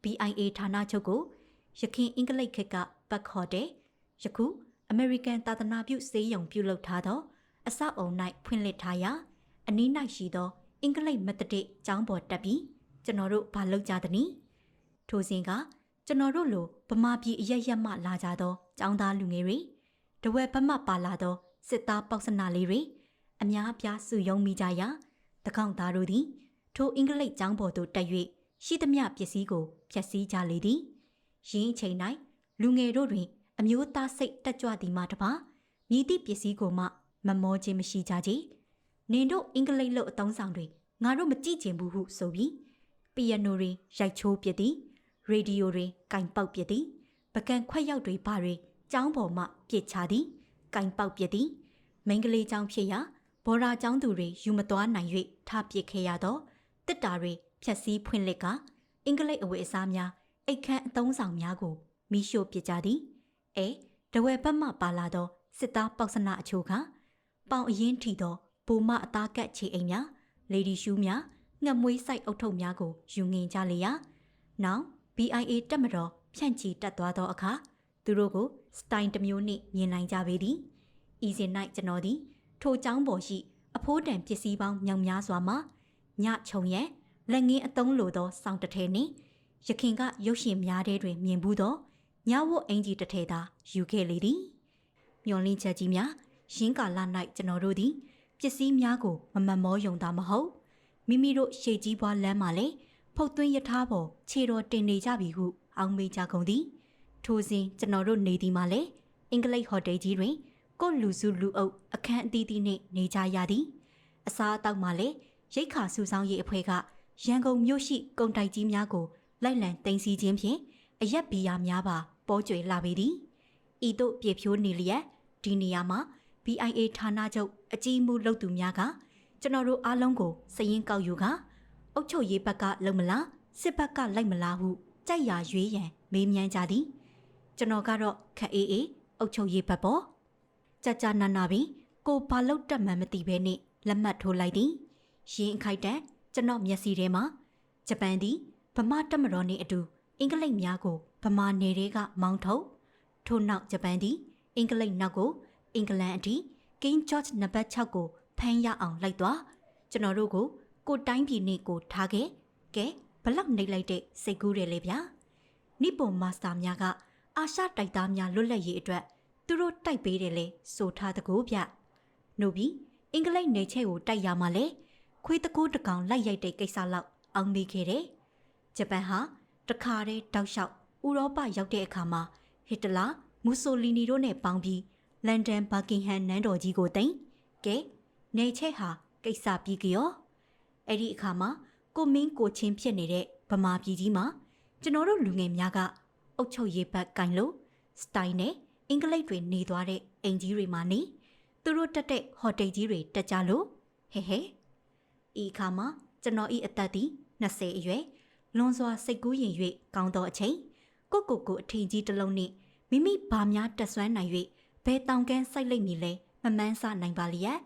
BIA ဌာနချုပ်ကိုယခင်အင်္ဂလိပ်ခေတ်ကပတ်ခေါ်တဲ့ယခုအမေရိကန်သာသနာပြုစေယုံပြုလုပ်ထားသောအဆောက်အုံ၌ဖွင့်လှစ်ထားရာအနီး၌ရှိသောအင်္ဂလိပ်မက်သဒစ်ကျောင်းပေါ်တက်ပြီးကျွန်တော်တို့ဘာလုပ်ကြသနည်းထိုစဉ်ကကျွန်တော်တို့လိုဗမာပြည်အရက်ရက်မှလာကြသောကျောင်းသားလူငယ်တွေတဝက်ဘက်မှပါလာသောစစ်သားပေါက်စနာလေးတွေအများအပြားစုယုံမိကြရာတကောက်သားတို့သည်ထိုအင်္ဂလိပ်ကျောင်းပေါ်သို့တက်၍ရှိသမျှပစ္စည်းကိုဖျက်ဆီးကြလေသည်ရင်းအချိန်၌လူငယ်တို့တွင်အမျိုးသားစိတ်တက်ကြွသည်မှတပါမြည်သည့်ပစ္စည်းကိုမှမမောခြင်းမရှိကြကြနင်တို့အင်္ဂလိပ်လို့အတုံးဆောင်တွေငါတို့မကြည့်ချင်ဘူးဟုဆိုပြီးပီယနိုတွေရိုက်ချိုးပစ်သည်ရေဒီယိုတွေကင်ပေါက်ပစ်သည်ပကံခွက်ရောက်တွေဘာတွေကျောင်းပေါ်မှပစ်ချသည်ကင်ပေါက်ပစ်သည်မိန်းကလေးကျောင်းဖြစ်ရာဘော်ရာကျောင်းသူတွေယူမသွားနိုင်၍ထားပစ်ခဲ့ရသောတစ်တာတွေဖြက်စီးဖွင့်လှစ်ကအင်္ဂလိပ်အဝတ်အစားများအိတ်ခမ်းအသုံးဆောင်များကိုမိရှို့ပစ်ကြသည်တဝဲဘက်မှပါလာသောစစ်သားပေါက်စနာအချို့ကပေါင်အရင်ထီသောဘူမအသားကတ်ချေအိမ်များလေဒီရှူးများငှက်မွေးဆိုင်အုပ်ထုပ်များကိုယူငင်ကြလေရာနောက် BIA တက်မတော်ဖြန့်ချီတက်သွားသောအခါသူတို့ကိုစတိုင်တစ်မျိုးနှင့်မြင်နိုင်ကြပေသည်ဤစဉ်၌ကျွန်တော်သည်ထိုကျောင်းပေါ်ရှိအဖိုးတန်ပစ္စည်းပေါင်းမြောက်များစွာမှညချုံရန်လက်ငင်းအသုံးလိုသောစောင်းတစ်ထည်နှင့်ရခင်ကရုပ်ရှင်များထဲတွင်မြင်ဘူးသောညဝတ်အင်ကြီးတစ်ထည်သာယူခဲ့လေသည်မျော်လင့်ချက်ကြီးများရင်းကာလ၌ကျွန်တော်တို့သည်ပစ္စည်းများကိုမမတ်မောယုံတာမဟုတ်မိမိတို့ရှေ့ကြီးပွားလမ်းမှာလည်းဖုတ်သွင်းရထားပေါ်ခြေတော်တင်နေကြပြီဟုအောင်းမေးကြကုန်သည်ထိုစဉ်ကျွန်တော်တို့နေသည်မှာလည်းအင်္ဂလိပ်ဟိုတယ်ကြီးတွင်ကိုလူစုလူအုပ်အခန်းအသီးသီးနှင့်နေကြရသည်အစားအသောက်မှာလည်းရိတ်ခါစုဆောင်ရေးအဖွဲ့ကရန်ကုန်မြို့ရှိကုန်တိုက်ကြီးများကိုလိုက်လံတင်စီခြင်းဖြင့်အရက်ဘီယာများပါပေါ်ကျွေလာပေသည်ဤသို့ပြေဖြိုးနေလျက်ဒီနေရာမှာ BIA ဌာနချုပ်အကြီးအမှုလုပ်သူများကကျွန်တော်တို့အားလုံးကိုစည်ရင်းကောက်ယူကအုပ်ချုပ်ရေးဘက်ကလုံမလားစစ်ဘက်ကလိုက်မလားဟုကြိုက်ရာရွေးရန်မေးမြန်းကြသည်ကျွန်တော်ကတော့ခက်အေးအေးအုပ်ချုပ်ရေးဘက်ပေါ်ကြာနာနာပင်ကိုဘာလို့တက်မှန်းမသိဘဲနဲ့လက်မှတ်ထိုးလိုက်သည်ရင်းအခိုက်တန့်ကျွန်တော်မျက်စိထဲမှာဂျပန်သည်ဗမာတက်မတော်နှင့်အတူအင်္ဂလိပ်များကိုဗမာနယ်တွေကမောင်းထုတ်ထို့နောက်ဂျပန်သည်အင်္ဂလိပ်နောက်ကိုအင်္ဂလန်အထိကင်းဂျော့ချ်နံပါတ်6ကိုဖမ်းရအောင်လိုက်သွားကျွန်တော်တို့ကိုတိုင်းပြည်နှင့်ကိုထားခဲ့ကဲဘလောက်နှိပ်လိုက်တဲ့စိတ်ကူးတယ်လေဗျာနိပွန်မာစတာများကအာရှတိုက်သားများလွတ်လပ်ရေးအတွက်သူတို့တိုက်ပေးတယ်လေဆိုထားတကူဗျနှုတ်ပြီးအင်္ဂလိပ်နယ်ချဲ့ကိုတိုက်ရမှာလေခွေးတကူတကောင်လိုက်ရိုက်တဲ့ကိစ္စလောက်အောင်မိခဲ့တယ်ဂျပန်ဟာ တခါတည်းတောက်လျှောက်ဥရောပရောက်တဲ့အခါမှာဟစ်တလာမူဆိုလီနီတို့နဲ့ပေါင်းပြီးလန်ဒန်ဘာကင်ဟမ်နန်းတော်ကြီးကိုသိမ်းကဲနေချက်ဟာကိစ္စပြီးကြောအဲ့ဒီအခါမှာကိုမင်းကိုချင်းဖြစ်နေတဲ့ဗမာပြည်ကြီးမှာကျွန်တော်တို့လူငယ်များကအုတ်ချုပ်ရေးဘက်ကင်လို့စတိုင်နဲ့အင်္ဂလိပ်တွေနေသွားတဲ့အိမ်ကြီးတွေမှာနေသူတို့တက်တဲ့ဟိုတယ်ကြီးတွေတက်ကြလို့ဟဲဤအခါမှာကျွန်တော်ဤအသက်သည်20အရွယ်လွန်စွာစိတ်ကူးရင်၍ကောင်းသောအချိန်ကိုအထင်ကြီးတစ်လုံးနှင့်မိမိဘာများတက်ဆွမ်းနိုင်၍ဘယ်တောင်ကန်းစိုက်လိုက်မည်လဲမမှန်းဆနိုင်ပါလျက်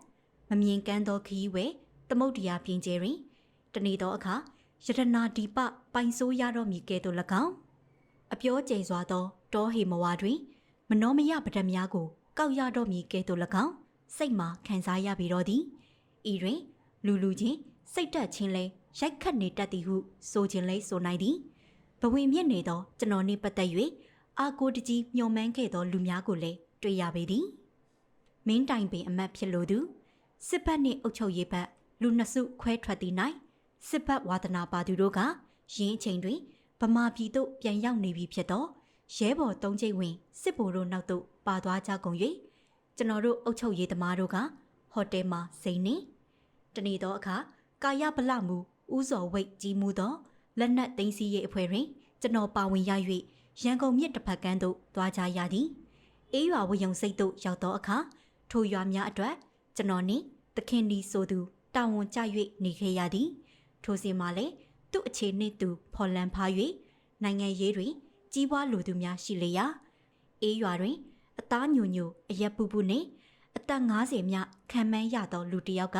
မမြင်ကန်းသောခီးဝဲသမုတ်တရားပြင်ကျဲတွင်တနေ့သောအခါယတနာဒီပပိုင်ဆိုးရတော်မူကဲ့သို့၎င်းအပြောကျဲစွာသောတောဟေမဝါတွင်မနောမယပဒတ်များကိုကောက်ရတော်မူကဲ့သို့၎င်းစိတ်မှခံစားရပြီတော့သည်ဤတွင်လူချင်းစိတ်တက်ချင်းလဲရိုက်ခတ်နေတတ်သည်ဟုဆိုခြင်းလဲဆိုနိုင်သည်ဘဝင်မြင့်နေသောကျွန်တော်နှင့်ပတ်သက်၍အာကိုတကြီးမျှော်မှန်းခဲ့သောလူများကိုလည်းတွေ့ရပေသည်မင်းတိုင်ပင်အမတ်ဖြစ်လိုသူစစ်ဘက်နှင့်အုပ်ချုပ်ရေးဘက်လူနှစ်စုခွဲထွက်သည့်၌စစ်ဘက်ဝါဒနာပါသူတို့ကရင်းအချိန်တွင်ဗမာပြည်သို့ပြန်ရောက်နေပြီဖြစ်သောရဲဘော်၃ချိန်ဝင်စစ်ဗိုလ်တို့နောက်သို့ပါသွားကြကုန်၍ကျွန်တော်တို့အုပ်ချုပ်ရေးသမားတို့ကဟိုတယ်မှာစိန်နေတနေ့သောအခါကာယဗလမူဦးစော်ဝိတ်ကြီးမှုသောလက်နက်သိမ်းဆည်းရေးအဖွဲ့တွင်ကျွန်တော်ပါဝင်ရ၍ရန်ကုန်မြစ်တစ်ဖက်ကမ်းသို့သွားကြရသည်အေးရွာဝယုံစိတ်သို့ရောက်သောအခါထိုရွာများအတွက်ကျွန်တော်နှင့်သခင်ဒီဆိုသူတာဝန်ကျ၍နေခဲ့ရသည်ထိုစဉ်မှာလည်းသူ့အခြေနှင့်သူဖော်လန်ဖား၍နိုင်ငံရေးတွင်ကြီးပွားလိုသူများရှိလေရာအေးရွာတွင်အသားညိုညိုအရက်ပူပူနှင့်အသက်50မြခံမှန်းရသောလူတစ်ယောက်က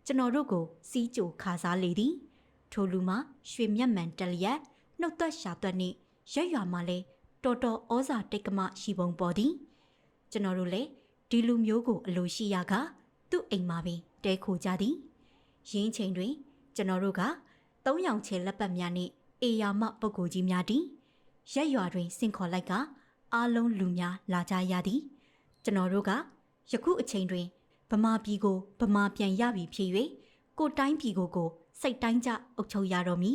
ကျွန်တော်တို့ကိုစီးကြိုခါစားလေသည်ထိုလူမှာရွှေမျက်မှန်တက်လျက်နှုတ်သက်ရှာသွက်နှင့်ရက်ရွာမှာလဲတော်တော်ဩဇာတိတ်ကမရှိပုံပေါ်သည်ကျွန်တော်တို့လည်းဒီလူမျိုးကိုအလိုရှိရကသူ့အိမ်မှာပင်တဲခိုကြသည်ရင်းချိန်တွင်ကျွန်တော်တို့က3ရောင်ချေလက်ပတ်များနှင့်အေယာမပုဂ္ဂိုလ်ကြီးများသည်ရက်ရွာတွင်ဆင့်ခေါ်လိုက်ကအားလုံးလူများလာကြရသည်ကျွန်တော်တို့ကယခုအချိန်တွင်ဗမာပြည်ကိုဗမာပြန်ရပြီဖြစ်၍ကိုတိုင်းပြည်ကိုစိတ်တိုင်းကြအုပ်ချုပ်ရတော်မူ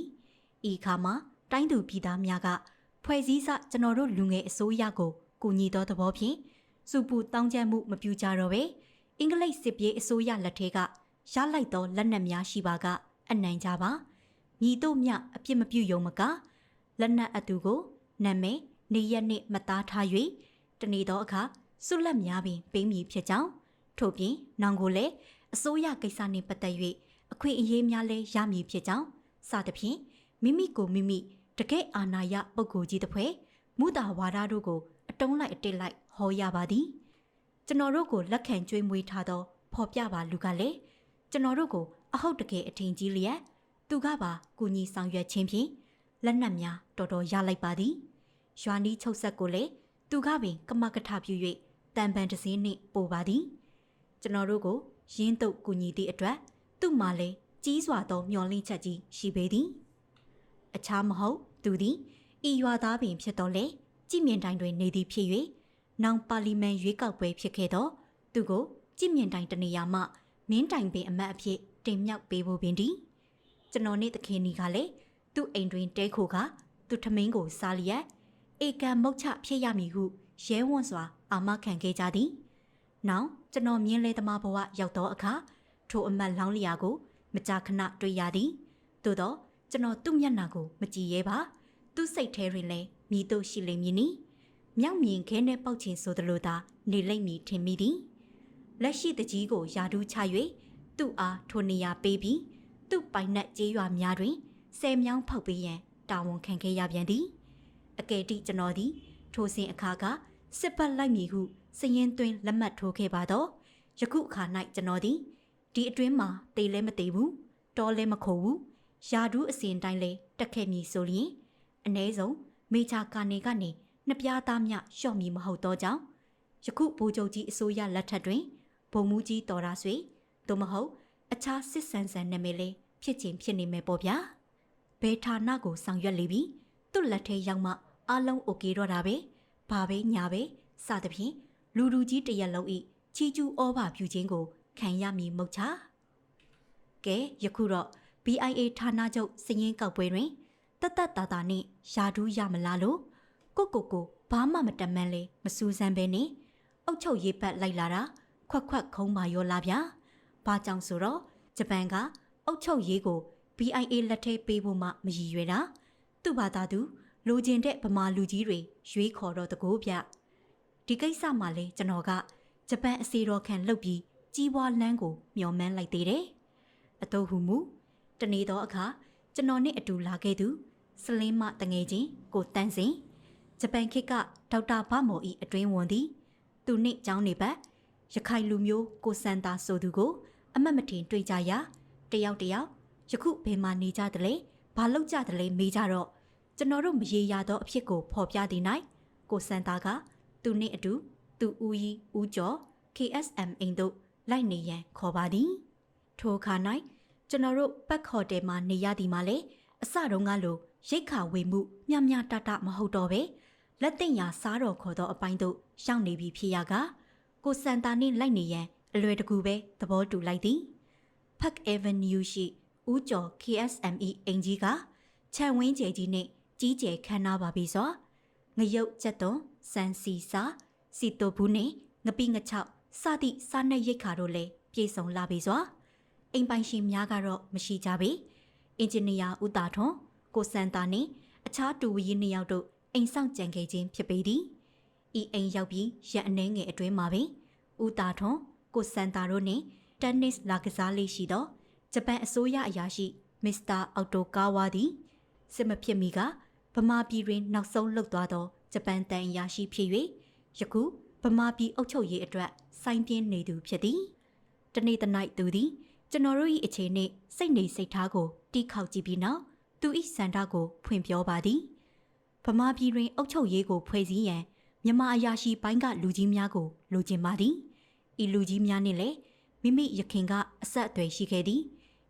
ဤခါမှာတိုင်းသူပြည်သားများကဖွဲ့စည်းစကျွန်တော်တို့လူငယ်အစိုးရကိုကူညီသောသဘောဖြင့်စုပူတောင်းကျမ်းမှုမပြုကြတော့ပဲအင်္ဂလိပ်စစ်ပြေးအစိုးရလက်ထက်ကရလိုက်သောလက်နက်များရှိပါကအနိုင်ကြပါညီတို့မြအပြစ်မပြုယုံမကလက်နက်အသူကိုနာမည်နေရက်နှင့်မသားထား၍တနေ့သောအခါစုလက်များပင်ပေးမည်ဖြစ်ကြောင်းထို့ပြင်နောင်ကိုလည်းအစိုးရကိစ္စနှင့်ပတ်သက်၍အခွင့်အရေးများလည်းရမည်ဖြစ်ကြောင်းစသဖြင့်မိမိကိုမိမိတကယ့်အာဏာရပုဂ္ဂိုလ်ကြီးတစ်ဖွဲ့မူတာဝါဒတို့ကိုအတုံးလိုက်အတစ်လိုက်ဟောရပါသည်ကျွန်တော်တို့ကိုလက်ခံကြွေးမွေးထားသောဖော်ပြပါလူကလည်းကျွန်တော်တို့ကိုအဟုတ်တကယ်အထင်ကြီးလျက်သူကပါကူညီဆောင်ရွက်ခြင်းဖြင့်လက်နက်များတော်တော်ရလိုက်ပါသည်ရွာနီးချုပ်ဆက်ကိုလည်းသူကပင်ကမကထပြု၍တန်ပန်တစင်းနှင့်ပို့ပါသည်ကျွန်တော်တို့ကိုရင်းတုပ်ကူညီသည့်အတွက်သူ့မှာလည်းကြီးစွာသောမျှော်လင့်ချက်ကြီးရှိပေသည်အခြားမဟုတ်သူသည်ဤရွာသားပင်ဖြစ်တော်လဲကြည်မြင့်တိုင်းတွင်နေသည်ဖြစ်၍နောင်ပါလီမန်ရွေးကောက်ပွဲဖြစ်ခဲ့သောသူကိုကြည်မြင့်တိုင်းတနေရာမှမင်းတိုင်ပင်အမတ်အဖြစ်တင်မြှောက်ပေးဖို့ပင်သည်ကျွန်တော်နှင့်သခင်နီကလည်းသူ့အိမ်တွင်တဲခိုကသူထမင်းကိုစားလျက်ဧကံမုတ်ချဖြစ်ရမည်ဟုရဲဝံ့စွာအာမခံခဲ့ကြသည်နောက်ကျွန်တော်မြင်းလဲသမားဘဝရောက်သောအခါထိုအမတ်လောင်းလျာကိုမကြာခဏတွေ့ရသည်သို့တော့ကျွန်တော်သူ့မျက်နှာကိုမကြည့်ရဲပါသူ့စိတ်ထဲတွင်လည်းမြည်တို့ရှိလိမ့်မည်နီမြောက်မြင်ခဲနဲ့ပေါက်ချင်ဆိုသလိုသာနေလိမ့်မည်ထင်မိသည်လက်ရှိတကြီးကိုယာဒူးချ၍သူ့အားထိုနေရာပေးပြီးသူ့ပိုင်နက်ကြေးရွာများတွင်ဆယ်မြောင်းဖောက်ပေးရန်တာဝန်ခံခဲ့ရပြန်သည်အကယ်တိကျွန်တော်သည်ထိုစဉ်အခါကစစ်ပတ်လိုက်မည်ဟုစရင်သွင်းလက်မှတ်ထိုးခဲ့ပါတော့ယခုအခါ၌ကျွန်တော်သည်ဒီအတွင်းမှာတေးလဲမသေးဘူးတောလဲမခိုဘူးယာဒူးအစဉ်တိုင်းလဲတက်ခဲ့မည်ဆိုရင်အ ਨੇ ဆုံးမေချာကနေနှစ်ပြားသားမြလျှော့မည်မဟုတ်တော့ကြောင်းယခုဗိုလ်ချုပ်ကြီးအစိုးရလက်ထက်တွင်ဘုံမူကြီးတော်ရာဆွေသို့မဟုတ်အခြားစစ်ဆန်ဆန်နာမည်လေးဖြစ်ချင်းဖြစ်နေမယ်ပေါ့ဗျာဘယ်ဌာနကိုဆောင်ရွက်လိပြီသူ့လက်ထဲရောက်မှအလုံးโอเคတော့တာပဲဘာပဲညာပဲစသဖြင့်လူကြီးတရက်လုံးဤချီကျူးဩဘာပြုခြင်းကိုခံရမည်မဟုတ်ချကဲယခုတော့ BIA ဌာနချုပ်စည်ရင်းကောက်ပွဲတွင် တတ်တတ်တာတာနဲ့ယာဒူးရမလားလို့ကိုဘာမှမတတ်မှန်းလေမစူးစမ်းပဲနဲ့အုတ်ချုပ်ရေးပတ်လိုက်လာတာခွက်ခုံးပါရောလားဗျာဘာကြောင့်ဆိုတော့ဂျပန်ကအုတ်ချုပ်ရေးကို BIA လက်ထဲပေးဖို့မှမရည်ရွယ်တာသူ့ဘာသာသူလိုချင်တဲ့ဗမာလူကြီးတွေရွေးခေါ်တော့တကိုးဗျဒီကိစ္စမှာလေကျွန်တော်ကဂျပန်အစီတော်ခံလှုပ်ပြီးကြီးပွားလန်းကိုမျှော်မှန်းလိုက်သေးတယ်အတော့ဟုမူတနေ့တော့အခါကျွန်တော်နဲ့အတူလာခဲ့သူစလင်းမတငယ်ချင်းကိုတန်းစင်ဂျပန်ခေတ်ကဒေါက်တာဘမော်ဤအတွင်းဝန်သည်သူနှင့်ကျောင်းနေပတ်ရခိုင်လူမျိုးကိုစန်တာဆိုသူကိုအမတ်မထင်တွေ့ကြရာတယောက်ယခုဘယ်မှာနေကြတယ်လဲဘာလုပ်ကြတယ်လဲမေးကြတော့ကျွန်တော်တို့မရေရာသောအဖြစ်ကိုဖော်ပြသည်၌ကိုစန်တာကသူနှင့်အတူသူဦးကြီးဦးကျော် KSM အိမ်တို့လိုက်နေရန်ခေါ်ပါသည်ထိုအခါ၌ကျွန်တော်တို့ပတ်ခေါ်တယ်မှာနေရသည်မှာလေအစတုန်းကလိုရိတ်ခါဝေမှုမြတမဟုတ်တော့ပဲလက်သိမ့်ရာစားတော်ခေါ်သောအပိုင်းတို့ရှောင်းနေပြီဖြစ်ရကကိုစန်တာနှင့်လိုက်နေရန်အလွယ်တကူပဲသဘောတူလိုက်သည် Park Avenue ရှိဦးကျော် KSME အိမ်ကြီးကခြံဝင်းကျယ်ကြီးနှင့်ကြီးကျယ်ခမ်းနားပါပြီစွာငရုတ်ကြက်သွန်စံစီစာစီတိုဘူးနှင့်ငပိငချောက်စသည့်စားနပ်ရိက္ခာတို့လည်းပြည့်စုံလာပြီစွာအိမ်ပိုင်ရှင်များကတော့မရှိကြပေအင်ဂျင်နီယာဦးတာထွန်းကိုစန်တာနှင့်အခြားတူဝီနှစ်ယောက်တို့အိမ်ဆောင်ကြံခဲ့ခြင်းဖြစ်ပေသည်ဤအိမ်ရောက်ပြီးရက်အနှဲငယ်အတွင်းမှာပင်ဦးတာထွန်းကိုစန်တာတို့နှင့်တက်နစ်လာကစားလေးရှိသောဂျပန်အစိုးရအရာရှိမစ္စတာအော်တိုကာဝါသည်စစ်မဖြစ်မီကဗမာပြည်တွင်နောက်ဆုံးလှုပ်သွားသောဂျပန်တန်အရာရှိဖြစ်၍ယခုဗမာပြည်အုပ်ချုပ်ရေးအတွက်စိုင်းပြင်းနေသူဖြစ်သည်တနေ့တနိုက်သူသည်ကျွန်တော်တို့၏အခြေအနေစိတ်နေစိတ်ထားကိုတီးခေါက်ကြည့်ပြီးနောက်သူ၏စန္ဒကိုဖွင့်ပြောပါသည်ဗမာပြည်တွင်အုပ်ချုပ်ရေးကိုဖွဲ့စည်းရန်မြန်မာအရာရှိပိုင်းကလူကြီးများကိုလိုချင်ပါသည်ဤလူကြီးများနှင့်လည်းမိမိရခင်ကအဆက်အသွယ်ရှိခဲ့သည်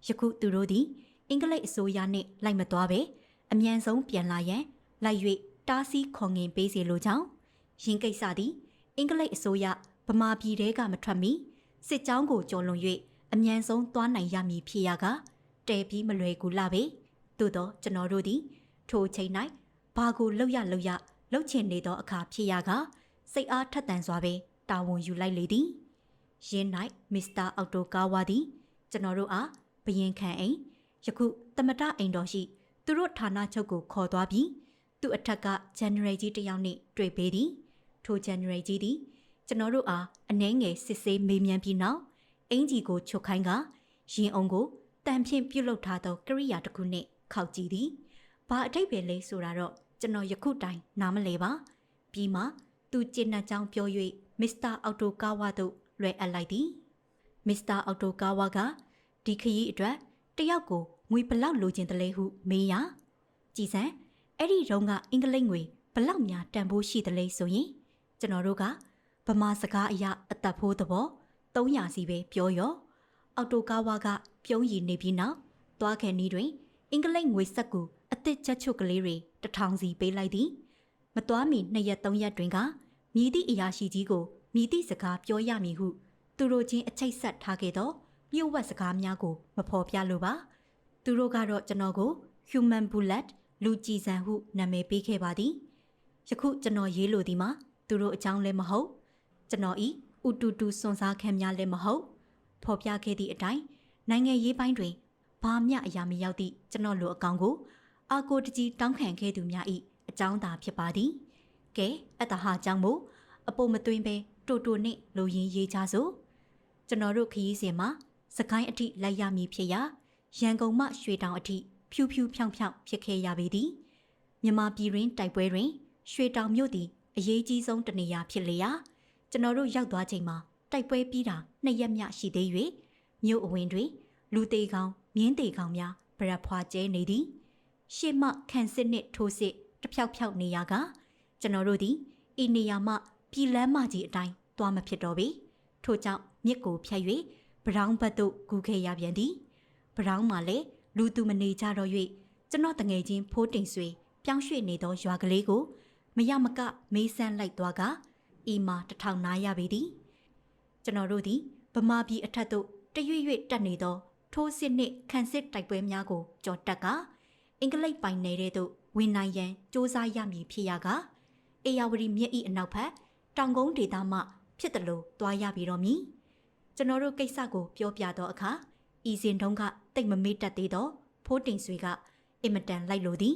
ယခုသူတို့သည်အင်္ဂလိပ်အစိုးရနှင့်လိုက်မသွားပဲအမြန်ဆုံးပြန်လာရန်လိုက်၍တားဆီးခေါ်ငင်ပေးစေလိုကြောင်းရင်းကိစ္စသည်အင်္ဂလိပ်အစိုးရဗမာပြည်ထဲကမထွက်မီစစ်ကြောင်းကိုကျော်လွန်၍အမြန်ဆုံးသွားနိုင်ရမည်ဖြစ်ရကတဲပြီးမလွယ်ကူလာပေသို့သောကျွန်တော်တို့သည်ထိုအချိန်၌ဘာကိုလှုပ်ချင်နေသောအခါဖြစ်ရကစိတ်အားထက်သန်စွာပဲတာဝန်ယူလိုက်လေသည်ယင်း၌မစ္စတာအော်တိုကာဝါသည်ကျွန်တော်တို့အားဘရင်ခံအိမ်ယခုသမတအိမ်တော်ရှိသူတို့ဌာနချုပ်ကိုခေါ်သွားပြီးသူ့အထက်ကဂျန်နရီကြီးတယောက်နှင့်တွေ့ပေသည်ထိုဂျန်နရီကြီးသည်ကျွန်တော်တို့အားအနှဲငယ်စစ်ဆေးမေးမြန်းပြီးနောက်အင်ကြီးကိုချုပ်ခိုင်းကရင်အောင်ကိုတန်ဖြင့်ပြုတ်လုထားသောကိရိယာတစ်ခုနှင့်ခောက်ကြည့်သည်ဘာအထိပ္ပယ်လဲဆိုတာတော့ကျွန်တော်ယခုတိုင်နားမလဲပါပြီးမှသူကျင့်နှံ့ကြောင်းပြော၍မစ္စတာအော်တိုကာဝါတို့လွှဲအပ်လိုက်သည်မစ္စတာအော်တိုကာဝါကဒီခရီးအတွက်တယောက်ကိုငွေဘလောက်လိုချင်တယ်လဲဟုမေးရကြည်စံအဲ့ဒီတုန်းကအင်္ဂလိပ်ငွေဘလောက်များတန်ဖိုးရှိတယ်လဲဆိုရင်ကျွန်တော်တို့ကဗမာစကားအရာအသက်ဖိုးသဘော300စီပဲပြောရောအော်တိုကာဝါကပြုံးရည်နေပြီးနောက်သွားခဲနီးတွင်အင်္ဂလိပ်ငွေဆက်ကူအသစ်ချက်ချုပ်ကလေးတွေ1000စီပေးလိုက်သည်မသွားမီ2ရက်3ရက်တွင်ကမြည်သည့်အရာရှိကြီးကိုမြည်သည့်စကားပြောရမည်ဟုသူတို့ချင်းအချိတ်ဆက်ထားခဲ့သောမြို့ဝက်စကားများကိုမဖော်ပြလိုပါသူတို့ကတော့ကျွန်တော်ကို human bullet လူကြည်စံဟုနာမည်ပေးခဲ့ပါသည်ယခုကျွန်တော်ရေးလိုသည်မှာသူတို့အကြောင်းလည်းမဟုတ်ကျွန်တော်ဤဥတူတူစွန်စားခံများလည်းမဟုတ်ဖော်ပြခဲ့သည့်အတိုင်းနိုင်ငံရေးပိုင်းတွင်ဘာမျှအရာမရောက်သည့်ကျွန်တော်လိုအကောင်ကိုအာကိုတကြီးတောင်းခံခဲ့သူများ၏အကြောင်းသာဖြစ်ပါသည်ကဲအတဟာကြောင့်မို့အပေါ်မသွင်းပဲတိုနှင့်လိုရင်းရေးကြစို့ကျွန်တော်တို့ခရီးစဉ်မှာစကိုင်းအထိလိုက်ရမည်ဖြစ်ရာရန်ကုန်မှရွှေတောင်အထိဖြူဖြောင်းဖြစ်ခဲ့ရပေသည်မြန်မာပြည်တွင်တိုက်ပွဲတွင်ရွှေတောင်မြို့သည်အရေးကြီးဆုံးတနေရာဖြစ်လေရာကျွန်တော်တို့ရောက်သွားချိန်မှာတိုက်ပွဲပြီးတာ2ရက်မြရှိသေး၍မြို့အဝင်တွင်လူသေးကောင်မြင်းသေးကောင်များဗရက်ဖွာကျဲနေသည်ရှေ့မှခန့်စစ်နှင့်ထိုးစစ်တဖြောက်နေရကကျွန်တော်တို့သည်ဤနေရာမှပြည်လမ်းမကြီးအတိုင်းသွားမဖြစ်တော့ပေထို့ကြောင့်မြစ်ကိုဖြတ်၍ဗရောင်းဘတ်သို့ကူးခဲ့ရပြန်သည်ဗရောင်းမှာလည်းလူသူမနေကြတော့၍ကျွန်တော်တငယ်ချင်းဖိုးတင်ဆွေပြောင်းရွှေ့နေသောရွာကလေးကိုမရမကမေးဆန်းလိုက်သွားကဤမှာ1000နားရပေသည်ကျွန်တော်တို့သည်ဗမာပြည်အထက်သို့တရွေ့တက်နေသောထိုးစစ်နှင့်ခန့်စစ်တိုက်ပွဲများကိုကြော်တက်က အင်္ဂလိပ်ပိုင်နယ်တဲ့သို့ဝင်နိုင်ရန်စ조사ရမည်ဖြစ်ရာကအေယာဝတီမြစ်၏အနောက်ဘက်တောင်ကုန်းဒေသမှဖြစ်တယ်လို့တွားရပြီးတော့မည်ကျွန်တော်တို့ကိစ္စကိုပြောပြတော့အခါဤစဉ်တုန်းကတိတ်မမေ့တတ်သေးတော့ဖိုးတင်ဆွေကအင်မတန်လိုက်လို့သည်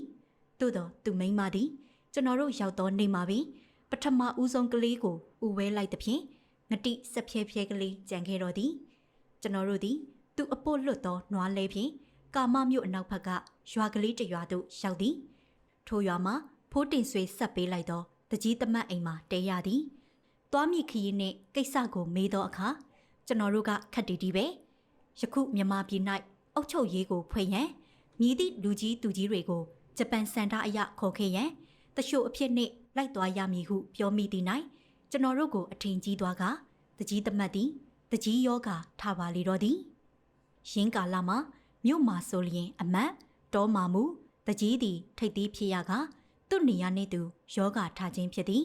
သို့တော့သူမိန်းမသည်ကျွန်တော်တို့ရောက်တော့နေမှာပင်ပထမဦးဆုံးကလေးကိုဥဝဲလိုက်သဖြင့်ငတိစက်ဖြဲဖြဲကလေးကြံခဲ့တော့သည်ကျွန်တော်တို့သည်သူ့အဖို့လွတ်သောနွားလဲဖြင့်ကာမမြို့အနောက်ဘက်ကရွာကလေးတစ်ရွာသို့ရောက်သည်ထိုရွာမှာဖိုးတင်ဆွေဆက်ပေးလိုက်တော့တကြီးသမတ်အိမ်မှာတဲရသည်တွားမြခရီးနှင့်ကိစ္စကိုမေးတော့အခါကျွန်တော်တို့ကခက်တီတီပဲယခုမြန်မာပြည်၌အုတ်ချုပ်ရေးကိုဖွဲ့ရန်မြည်သည့်လူကြီးသူကြီးတွေကိုဂျပန်စန္ဒအရခေါ်ခဲ့ရန်တရှို့အဖြစ်နှင့်လိုက်သွားရမည်ဟုပြောမိသည်၌ကျွန်တော်တို့ကိုအထင်ကြီးသွားကတကြီးသမတ်သည်တကြီးယောဂထားပါလေတော့သည်ရင်းကာလမှာမြို့မှာဆိုလျင်အမတ်တောမာမူတကြီးသည်ထိတ်သီးဖြစ်ရကသူ့နေရာနှင့်သူယောဂထားခြင်းဖြစ်သည်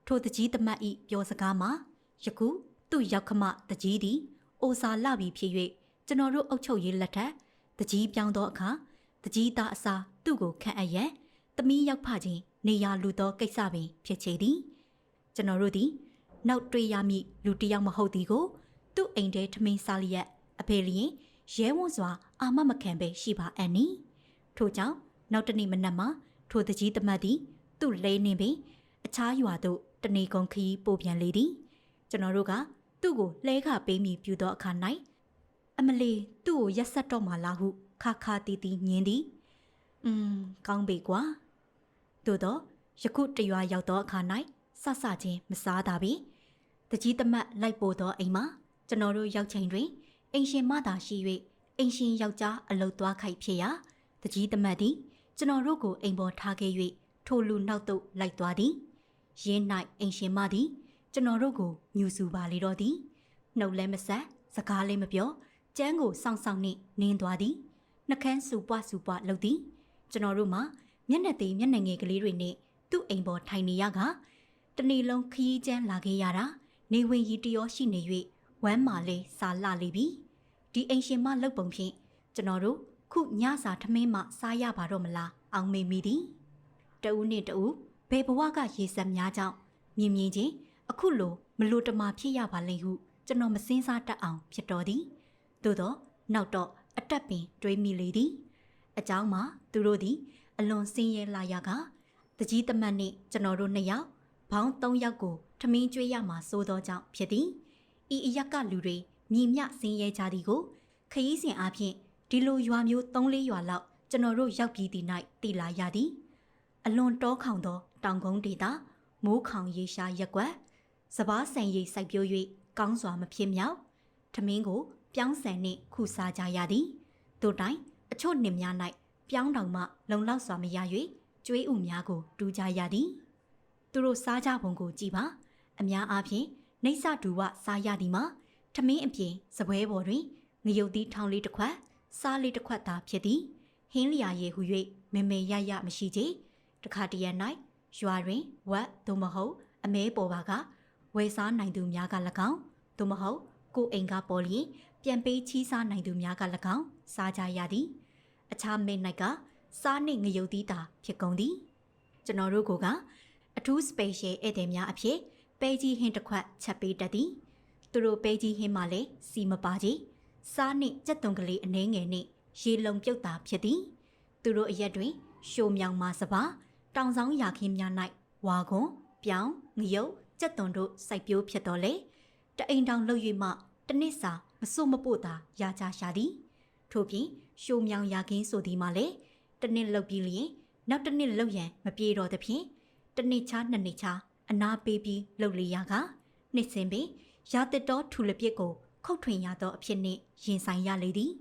ထိုတကြီးသမတ်၏ပြောစကားမှာယခုသူ့ရောက်ခမတကြီးသည်အိုစာလာပြီးဖြစ်၍ကျွန်တော်တို့အုပ်ချုပ်ရေးလက်ထက်တကြီးပြောင်းသောအခါတကြီးသားအစာသူ့ကိုခန့်အပ်ရန်သမီးရောက်ဖခြင်းနေရာလူသောကိစ္စပင်ဖြစ်ချေသည်ကျွန်တော်တို့သည်နောက်တွေ့ရမည့်လူတစ်ယောက်မဟုတ်သည်ကိုသူ့အိမ်ထဲထမင်းစားလျက်အဖေလျင်ရဲဝံ့စွာအာမမခံပဲရှိပါအန်နီထို့ကြောင့်နောက်တနေ့မနက်မှာထိုတကြီးသမတ်သည်သူ့လဲနေပင်အခြားရွာသို့တနေကုန်ခရီးပို့ပြန်လေသည်ကျွန်တော်တို့ကသူ့ကိုလဲခပေးမိပြုသောအခါ၌အမလီသူ့ကိုရက်ဆက်တော့မှလားဟုခါခါတီတီညင်းသည်ကောင်းပြီကွာသို့တော့ယခုတရွာရောက်သောအခါ၌ဆဆချင်းမစားတာပြီတကြီးသမတ်လိုက်ပို့သောအိမ်မှာကျွန်တော်တို့ရောက်ချိန်တွင်အိမ်ရှင်မသာရှိ၍အိမ်ရှင်ယောက်ျားအလုတ်သွားခိုက်ဖြစ်ရာတကြီးသမတ်သည်ကျွန်တော်တို့ကိုအိမ်ပေါ်ထားခဲ့၍ထိုလူနောက်သို့လိုက်သွားသည်ရင်း၌အိမ်ရှင်မသည်ကျွန်တော်တို့ကိုညူစုပါလေတော့သည်နှုတ်လဲမဆက်စကားလေးမပြောကျန်းကိုစောင့်ဆောင်နှင့်နင်းသွားသည်နှကန်းစူပွားလှုပ်သည်ကျွန်တော်တို့မှာမျက်နှာသေးမျက်နှာငယ်ကလေးတွေနဲ့သူ့အိမ်ပေါ်ထိုင်နေရကတနေ့လုံးခီးကျန်းလာခဲ့ရတာနေဝင်ရီတရောရှိနေ၍ဝမ်းမာလေးစာလှလေပြီဒီအိမ်ရှင်မလှုပ်ပုံဖြင့်ကျွန်တော်တို့ခုညစာထမင်းမှစားရပါတော့မလားအောင်မေမိသည်တဦးနှင့်တဦးဘယ်ဘဝကရေစက်များကြောင့်မြင်ချင်းအခုလိုမလို့တမာဖြစ်ရပါလိမ့်ဟုကျွန်တော်မစင်းစားတတ်အောင်ဖြစ်တော်သည်သို့တော့နောက်တော့အတက်ပင်တွေးမိလေသည်အကြောင်းမှာသူတို့သည်အလွန်စင်းရဲလာရကတကြီးသမတ်နှင့်ကျွန်တော်တို့နှစ်ယောက်ဘောင်း၃ယောက်ကိုထမင်းကျွေးရမှာစိုးသောကြောင့်ဖြစ်သည်ဤအရက်ကလူတွေမြည်မြစင်းရဲကြသည်ကိုခရီးစဉ်အားဖြင့်ဒီလိုရွာမျိုး၃-၄ရွာလောက်ကျွန်တော်တို့ရောက်ပြီးသည့်၌တည်လာရသည်အလွန်တောခေါင်သောတောင်ကုန်းဒေသမိုးခေါင်ရေရှားရက်ွက်စပားဆန်ရိပ်စိုက်ပျိုး၍ကောင်းစွာမဖြစ်မြောက်ထမင်းကိုပြောင်းဆန်နှင့်ခုစားကြရသည်တို့တိုင်အချို့နှင့်များ၌ပြောင်းတောင်မှလုံလောက်စွာမရ၍ကျွေးဥများကိုတူးကြရသည်သူတို့စားကြပုံကိုကြည်ပါအများအားဖြင့်နှိမ့်စဒူဝစားရသည်မှာထမင်းအပြင်စပွဲပေါ်တွင်ငရုတ်သီးထောင်လေးတစ်ခွက်စားလေးတစ်ခွက်သာဖြစ်သည်ဟင်းလျာရည်ဟု၍မေမေရရမရှိချေတခါတရံ၌ရွာတွင်ဝက်သို့မဟုတ်အမဲပေါ်ပါကဝယ်စားနိုင်သူများက၎င်းသို့မဟုတ်ကိုအိမ်ကပေါ်လျင်ပြန်ပေးချီးစားနိုင်သူများက၎င်းစားကြရသည်အခြားမိတ်၌ကစားနှင့်ငရုတ်သီးသာဖြစ်ကုန်သည်ကျွန်တော်တို့ကအထူး special ဧည့်သည်များအဖြစ်ပဲကြီးဟင်းတစ်ခွက်ချက်ပေးတတ်သည်သူတို့ပဲကြီးဟင်းမှလည်းစီမပါကြီးစားနှင့်ကြက်သွန်ကလေးအနှဲငယ်နှင့်ရေလုံပြုတ်တာဖြစ်သည်သူတို့အရက်တွင်ရှိုးမြောင်မာစပါတောင်ဆောင်ရာခင်းများ၌ဝါကွန်ပြောင်းငရုတ်ကြက်သွန်တို့စိုက်ပျိုးဖြစ်တော်လေတအိမ်တောင်လှုပ်၍မှတနစ်စာမစွမပို့တာရာချရှာသည်ထို့ပြင်ရှိုးမြောင်ရာခင်းဆိုသည်မှလည်းတနစ်လှုပ်ပြီးလျင်နောက်တနစ်လှုပ်ရန်မပြေတော့သဖြင့်တနစ်ချားနှစ်နှစ်ချားအနာပေးပြီးလှုပ်လေရကနှစ်စဉ်ပင်ရာတစ်တော်ထူလပြစ်ကိုခုတ်ထွင်ရသောအဖြစ်နှင့်ရင်ဆိုင်ရလေသည်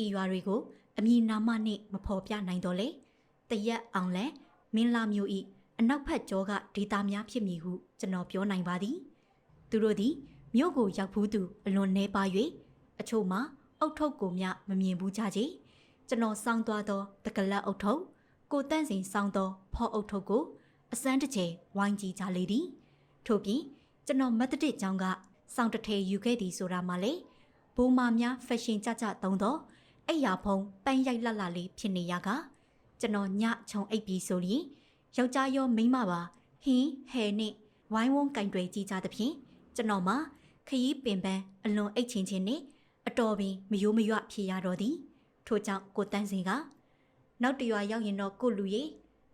ဤရွာတွေကိုအမည်နာမနှင့်မဖော်ပြနိုင်တော့လေတရက်အောင်လဲမင်းလာမျိုးဤအနောက်ဘက်ကျောကဒေတာများဖြစ်မည်ဟုကျွန်တော်ပြောနိုင်ပါသည်သူတို့သည်မြို့ကိုရောက်ဘူးသူအလွန်နှဲပါ၍အချို့မှာအုတ်ထုပ်ကိုမျှမမြင်ဘူးကြကြီးကျွန်တော်စောင်းသွားသောတကလတ်အုတ်ထုပ်ကိုတန့်စင်စောင်းသောဖော့အုတ်ထုပ်ကိုအစမ်းတစ်ချိန်ဝိုင်းကြည့်ကြလေသည်ထို့ပြင်ကျွန်တော်မတ်တစ်ကျောင်းကစောင်းတစ်ထေယူခဲ့သည်ဆိုတာမှလေဘိုးမများဖက်ရှင်ကြကြသုံးသောအိယာဖုံးပန်းရိုက်လှလှလေးဖြစ်နေရက ကျွန်တော်ညခြုံအိပ်ပြီးဆိုရင်ယောက်ျားရောမိန်းမပါဟင်းဟဲနဲ့ဝိုင်းဝန်းကင်တွေကြည့်ကြသဖြင့်ကျွန်တော်မှာခရီးပင်ပန်းအလွန်အိတ်ချင်းချင်းနဲ့အတော်ပင်မယိုးမရွဖြစ်ရတော့သည်ထို့ကြောင့်ကိုတန်းစင်ကနောက်တရွာရောက်ရင်တော့ကိုလူရဲ့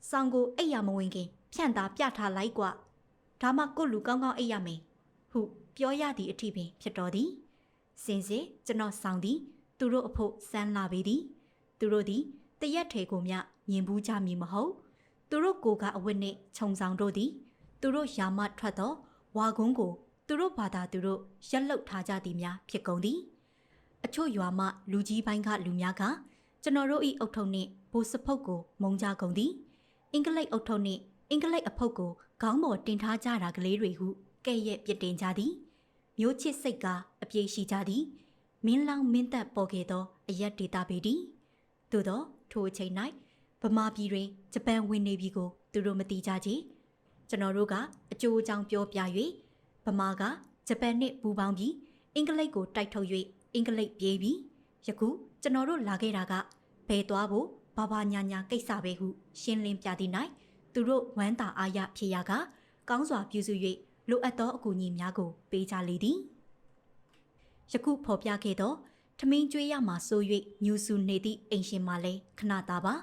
စောင်းကိုအိပ်ရမဝင်ခင်ဖြန့်သားပြထားလိုက်ကွာဒါမှကိုလူကောင်းကောင်းအိပ်ရမယ်ဟုပြောရသည့်အထိပင်ဖြစ်တော်သည်စင်စစ်ကျွန်တော်ဆောင်သည်သူတို့အဖို့စမ်းလာပေသည်သူတို့သည်တရက်ထေကိုမြမြင်ဘူးကြမည်မဟုတ်သူတို့ကိုကအဝတ်နှင့်ခြုံဆောင်တို့သည်သူတို့ယာမထွက်သောဝါကုန်းကိုသူတို့ဘာသာသူတို့ရက်လုတ်ထားကြသည်များဖြစ်ကုန်သည်အချို့ရွာမှလူကြီးပိုင်းကလူများကကျွန်တော်တို့၏အုတ်ထုပ်နှင့်ဘိုးစဖုတ်ကိုမုံကြကုန်သည်အင်္ဂလိပ်အုတ်ထုပ်နှင့်အင်္ဂလိပ်အဖုတ်ကိုခေါင်းပေါ်တင်ထားကြတာကလေးတွေဟုကဲ့ရဲ့ပြစ်တင်ကြသည်မျိုးချစ်စိတ်ကအပြေရှိကြသည်မင်းလောင်မင်းသက်ပေါ်ခဲ့သောအရက်ဒေတာပေသည်သို့သောထိုအချိန်၌ဗမာပြည်တွင်ဂျပန်ဝင်နေပြီကိုသူတို့မသိကြကြကျွန်တော်တို့ကအကျိုးအကြောင်းပြောပြ၍ဗမာကဂျပန်နှင့်ပူးပေါင်းပြီးအင်္ဂလိပ်ကိုတိုက်ထုတ်၍အင်္ဂလိပ်ပြေးပြီးယခုကျွန်တော်တို့လာခဲ့တာကဘယ်သွားဖို့ဘာညာညာကိစ္စပဲဟုရှင်းလင်းပြသည့်၌သူတို့ဝမ်းသာအားရဖြစ်ရကကောင်းစွာပြုစု၍လိုအပ်သောအကူအညီများကိုပေးကြလေသည်ယခုဖော်ပြခဲ့သောထမင်းကျွေးရမှာဆို၍ညူစုနေသည့်အိမ်ရှင်မလည်းခဏသားပါ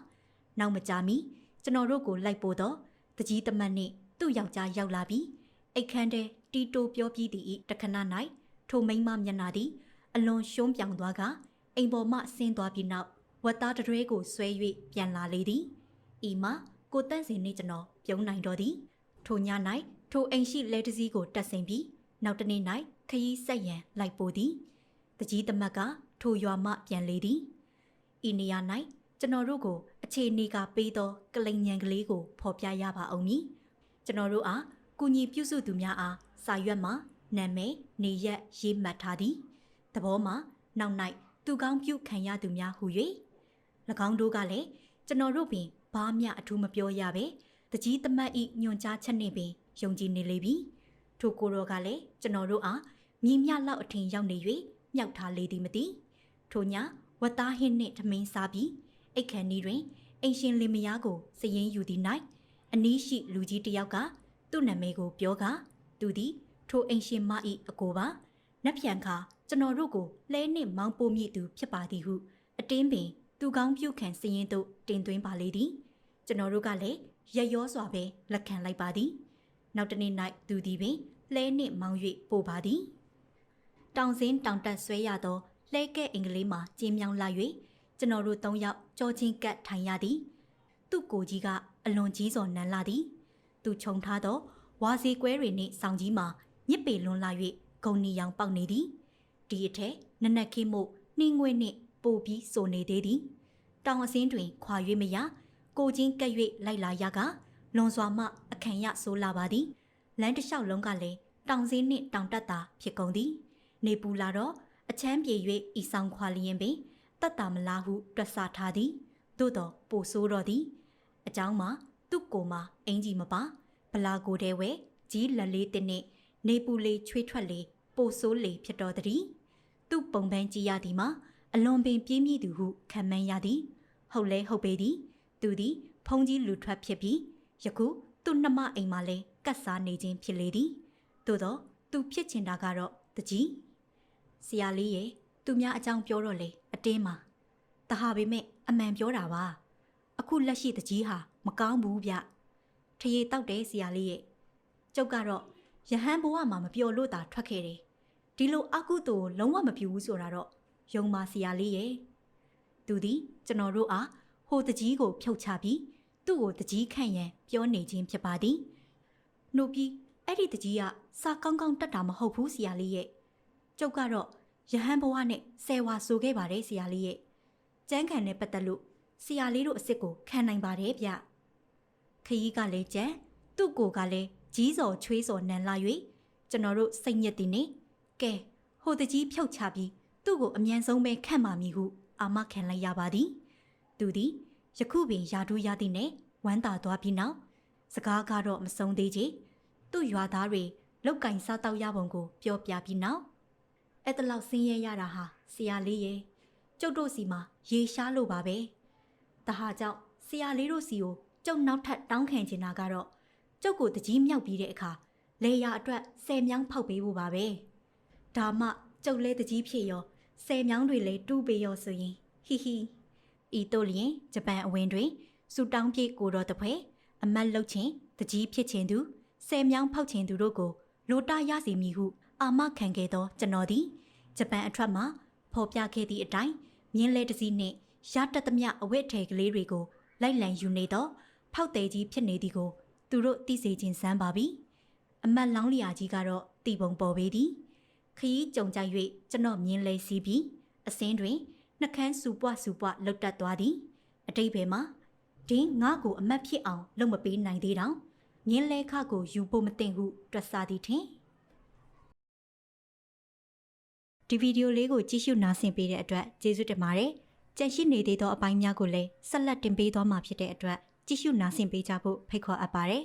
နောက်မကြာမီကျွန်တော်တို့ကိုလိုက်ပို့သောတကြီးတမတ်နှင့်သူ့ယောက်ျားရောက်လာပြီးအိတ်ခမ်းတဲ့တီတိုပြောပြီးသည့်တခဏ၌ထိုမိန်းမမျက်နှာသည်အလွန်ရှုံးပြောင်သွားကအိမ်ပေါ်မှဆင်းသွားပြီးနောက်ဝတ်သားတရွဲကိုဆွဲ၍ပြန်လာလေသည်ဤမှာကိုတန့်စင်နှင့်ကျွန်တော်ပြုံးနိုင်တော်သည်ထိုည၌ထိုအိမ်ရှိလဲတစည်းကိုတက်ဆင်ပြီးနောက်တနေ့၌ခရီးဆက်ရန်လိုက်ပို့သည်တကြီးတမတ်ကထိုရွာမှပြန်လေသည်ဤနေရာ၌ကျွန်တော်တို့ကိုအခြေအနေကပေးသောကလိန်ညံကလေးကိုဖော်ပြရပါအောင်မည်ကျွန်တော်တို့အားကုညီပြုစုသူများအားစာရွက်မှာနာမည်နေရက်ရေးမှတ်ထားသည်သဘောမှာနောက်၌သူကောင်းပြုခံရသူများဟု၍၎င်းတို့ကလည်းကျွန်တော်တို့ပင်ဘာမှအထူးမပြောရပဲတကြီးတမတ်ဤညွန်ကြားချက်နှင့်ပင်ယုံကြည်နေလေပြီထိုကိုရောကလည်းကျွန်တော်တို့အားမြည်မြလောက်အထင်ရောက်နေ၍မြောက်ထားလေသည်မသိထိုညဝတ်သားဟင်းနှင့်ထမင်းစားပြီးအိတ်ခမ်းဤတွင်အိမ်ရှင်လင်မယားကိုစည်ရင်ယူသည့်၌အနီးရှိလူကြီးတစ်ယောက်ကသူ့နာမည်ကိုပြောကသူသည်ထိုအိမ်ရှင်မ၏အကိုပါနက်ဖြန်ခါကျွန်တော်တို့ကိုလဲနှင့်မောင်းပို့မိသူဖြစ်ပါသည်ဟုအတင်းပင်သူကောင်းပြုခံစည်ရင်သို့တင်သွင်းပါလေသည်ကျွန်တော်တို့ကလည်းရက်ရောစွာပဲလက်ခံလိုက်ပါသည်နောက်တနေ့၌သူသည်ပင်လဲနှင့်မောင်း၍ပို့ပါသည်တောင်စင်းတောင်တက်ဆွဲရသောလဲကဲ့အင်္ဂလိပ်မှာကျင်းမြောင်းလာ၍ကျွန်တော်တို့၃ယောက်ကြောချင်းကပ်ထိုင်ရသည်သူ့ကိုကြီးကအလွန်ကြီးစွာနန်းလာသည်သူခြုံထားသောဝါစီကွဲတွေနှင့်ဆောင်ကြီးမှာညစ်ပေလွန်လာ၍ဂုံနီရောင်ပေါက်နေသည်ဒီအထက်နနက်ခင်းမို့နှင်းငွေ့နှင့်ပိုပြီးဆိုနေသေးသည်တောင်အစင်းတွင်ခွာ၍မရကိုချင်းကပ်၍လိုက်လာရကလွန်စွာမှအခန့်ရဆိုးလာပါသည်လမ်းတစ်လျှောက်လုံးကလည်းတောင်စင်းနှင့်တောင်တက်တာဖြစ်ကုန်သည်နေပူလာတော့အချမ်းပြေ၍ဤဆောင်ခွာလျင်ပင်တက်တာမလားဟုတွက်ဆထားသည်သို့တော့ပိုဆိုးတော့သည်အเจ้าမှာသူ့ကိုယ်မှာအင်ကြီးမပါဗလာကိုတဲဝဲကြီးလက်လေးတစ်နှင့်နေပူလေးချွေးထွက်လေပိုဆိုးလေဖြစ်တော်သည်သူ့ပုံပန်းကြည့်ရသည်မှာအလွန်ပင်ပြင်းမိသူဟုခံမှန်းရသည်ဟုတ်လဲဟုတ်ပေသည်သူသည်ဖုံးကြီးလူထွက်ဖြစ်ပြီးယခုသူ့နှမအိမ်မှာလဲကတ်စားနေခြင်းဖြစ်လေသည်သို့တော့သူဖြစ်ချင်တာကတော့တကြီးဆရာလေးရဲ့သူများအကြောင်းပြောတော့လေအတင်းမှာတဟာပေမဲ့အမှန်ပြောတာပါအခုလက်ရှိတကြီးဟာမကောင်းဘူးဗျထရေတောက်တယ်ဆရာလေးရဲ့ကျုပ်ကတော့ယဟန်ဘဝမှာမပျော်လို့တာထွက်ခဲ့တယ်ဒီလိုအကုသို့လုံးဝမပြူဘူးဆိုတာတော့ယုံပါဆရာလေးရဲ့သူသည်ကျွန်တော်တို့အားဟိုတကြီးကိုဖြုတ်ချပြီးသူ့ကိုတကြီးခန့်ရန်ပြောနေခြင်းဖြစ်ပါသည်နှုတ်ပြီးအဲ့ဒီတကြီးကစာကောင်းကောင်းတတ်တာမဟုတ်ဘူးဆရာလေးရဲ့ကျုပ်ကတော့ယဟန်ဘဝနဲ့ဆယ်ဝါဆိုခဲ့ပါတယ်ဆရာလေးရဲ့ကျန်းခံနဲ့ပတ်သက်လို့ဆရာလေးတို့အစ်စ်ကိုခံနိုင်ပါတယ်ဗျခရီးကလည်းကျန်သူ့ကိုကလည်းကြီးစော်ချွေးစော်နန်လာ၍ကျွန်တော်တို့စိတ်ညစ်သည်နဲ့ကဲဟိုတကြီးဖြုတ်ချပြီးသူ့ကိုအမြန်ဆုံးပဲခန့်ပါမည်ဟုအာမခံလိုက်ရပါသည်သူသည်ယခုပင်ယာဒူးရသည်နဲ့ဝမ်းသာသွားပြီးနောက်စကားကတော့မဆုံးသေးချေသူ့ရွာသားတွေလောက်ကင်စားတော့ရပုံကိုပြောပြပြီးနောက်အဲ့တလောက်ဆင်းရဲရတာဟာဆရာလေးရဲ့ကျုပ်တို့စီမှာရေရှားလို့ပါပဲတဟာကြောင့် ဆရာလေးတို့စီကိုကျုပ်နောက်ထပ်တောင်းခံချင်တာကတော့ကျုပ်ကိုတကြီးမြောက်ပြီးတဲ့အခါလေယာအတွက်10မြောင်းဖောက်ပေးဖို့ပါပဲဒါမှကျုပ်လဲတကြီးဖြစ်ရော10မြောင်းတွေလဲတူးပေးရောဆိုရင်ဟီဟီဤတို့လျင်ဂျပန်အဝင်တွင်စူတောင်းပြေကိုတော်တဖွဲအမတ်လုတ်ချင်းတကြီးဖြစ်ချင်းသူ10မြောင်းဖောက်ချင်းသူတို့ကိုလိုတာရစီမည်ဟုအာမခံခဲ့သောကျွန်တော်သည်ဂျပန်အထွက်မှာဖော်ပြခဲ့သည့်အတိုင်းမြင်းလဲတစည်းနှင့်ရတတ်သမျှအဝတ်ထည်ကလေးတွေကိုလိုက်လံယူနေသောဖောက်သေးကြီးဖြစ်နေသည်ကိုသူတို့သိစေခြင်းစမ်းပါပြီအမတ်လောင်းလျာကြီးကတော့တီပုံပေါ်ပေသည်ခရီးကြုံကြ၍ကျွန်တော်မြင်းလဲစီးပြီးအစင်းတွင်နှကန်းစူပွားလှုပ်တက်သွားသည်အတိတ်ဘယ်မှာဒင်းငါ့ကိုအမတ်ဖြစ်အောင်လုပ်မပေးနိုင်သေးတော့မြင်းလဲခကိုယူဖို့မသင့်ဟုတွက်စားသည်ထင်ဒီဗီဒီယိုလေးကိုကြည့်ရှုနားဆင်ပေးတဲ့အတွက်ကျေးဇူးတင်ပါတယ်ကြန့်ရှိနေသေးသောအပိုင်းများကိုလည်းဆက်လက်တင်ပေးသွားမှာဖြစ်တဲ့အတွက်ကြည့်ရှုနားဆင်ပေးကြဖို့ဖိတ်ခေါ်အပ်ပါတယ်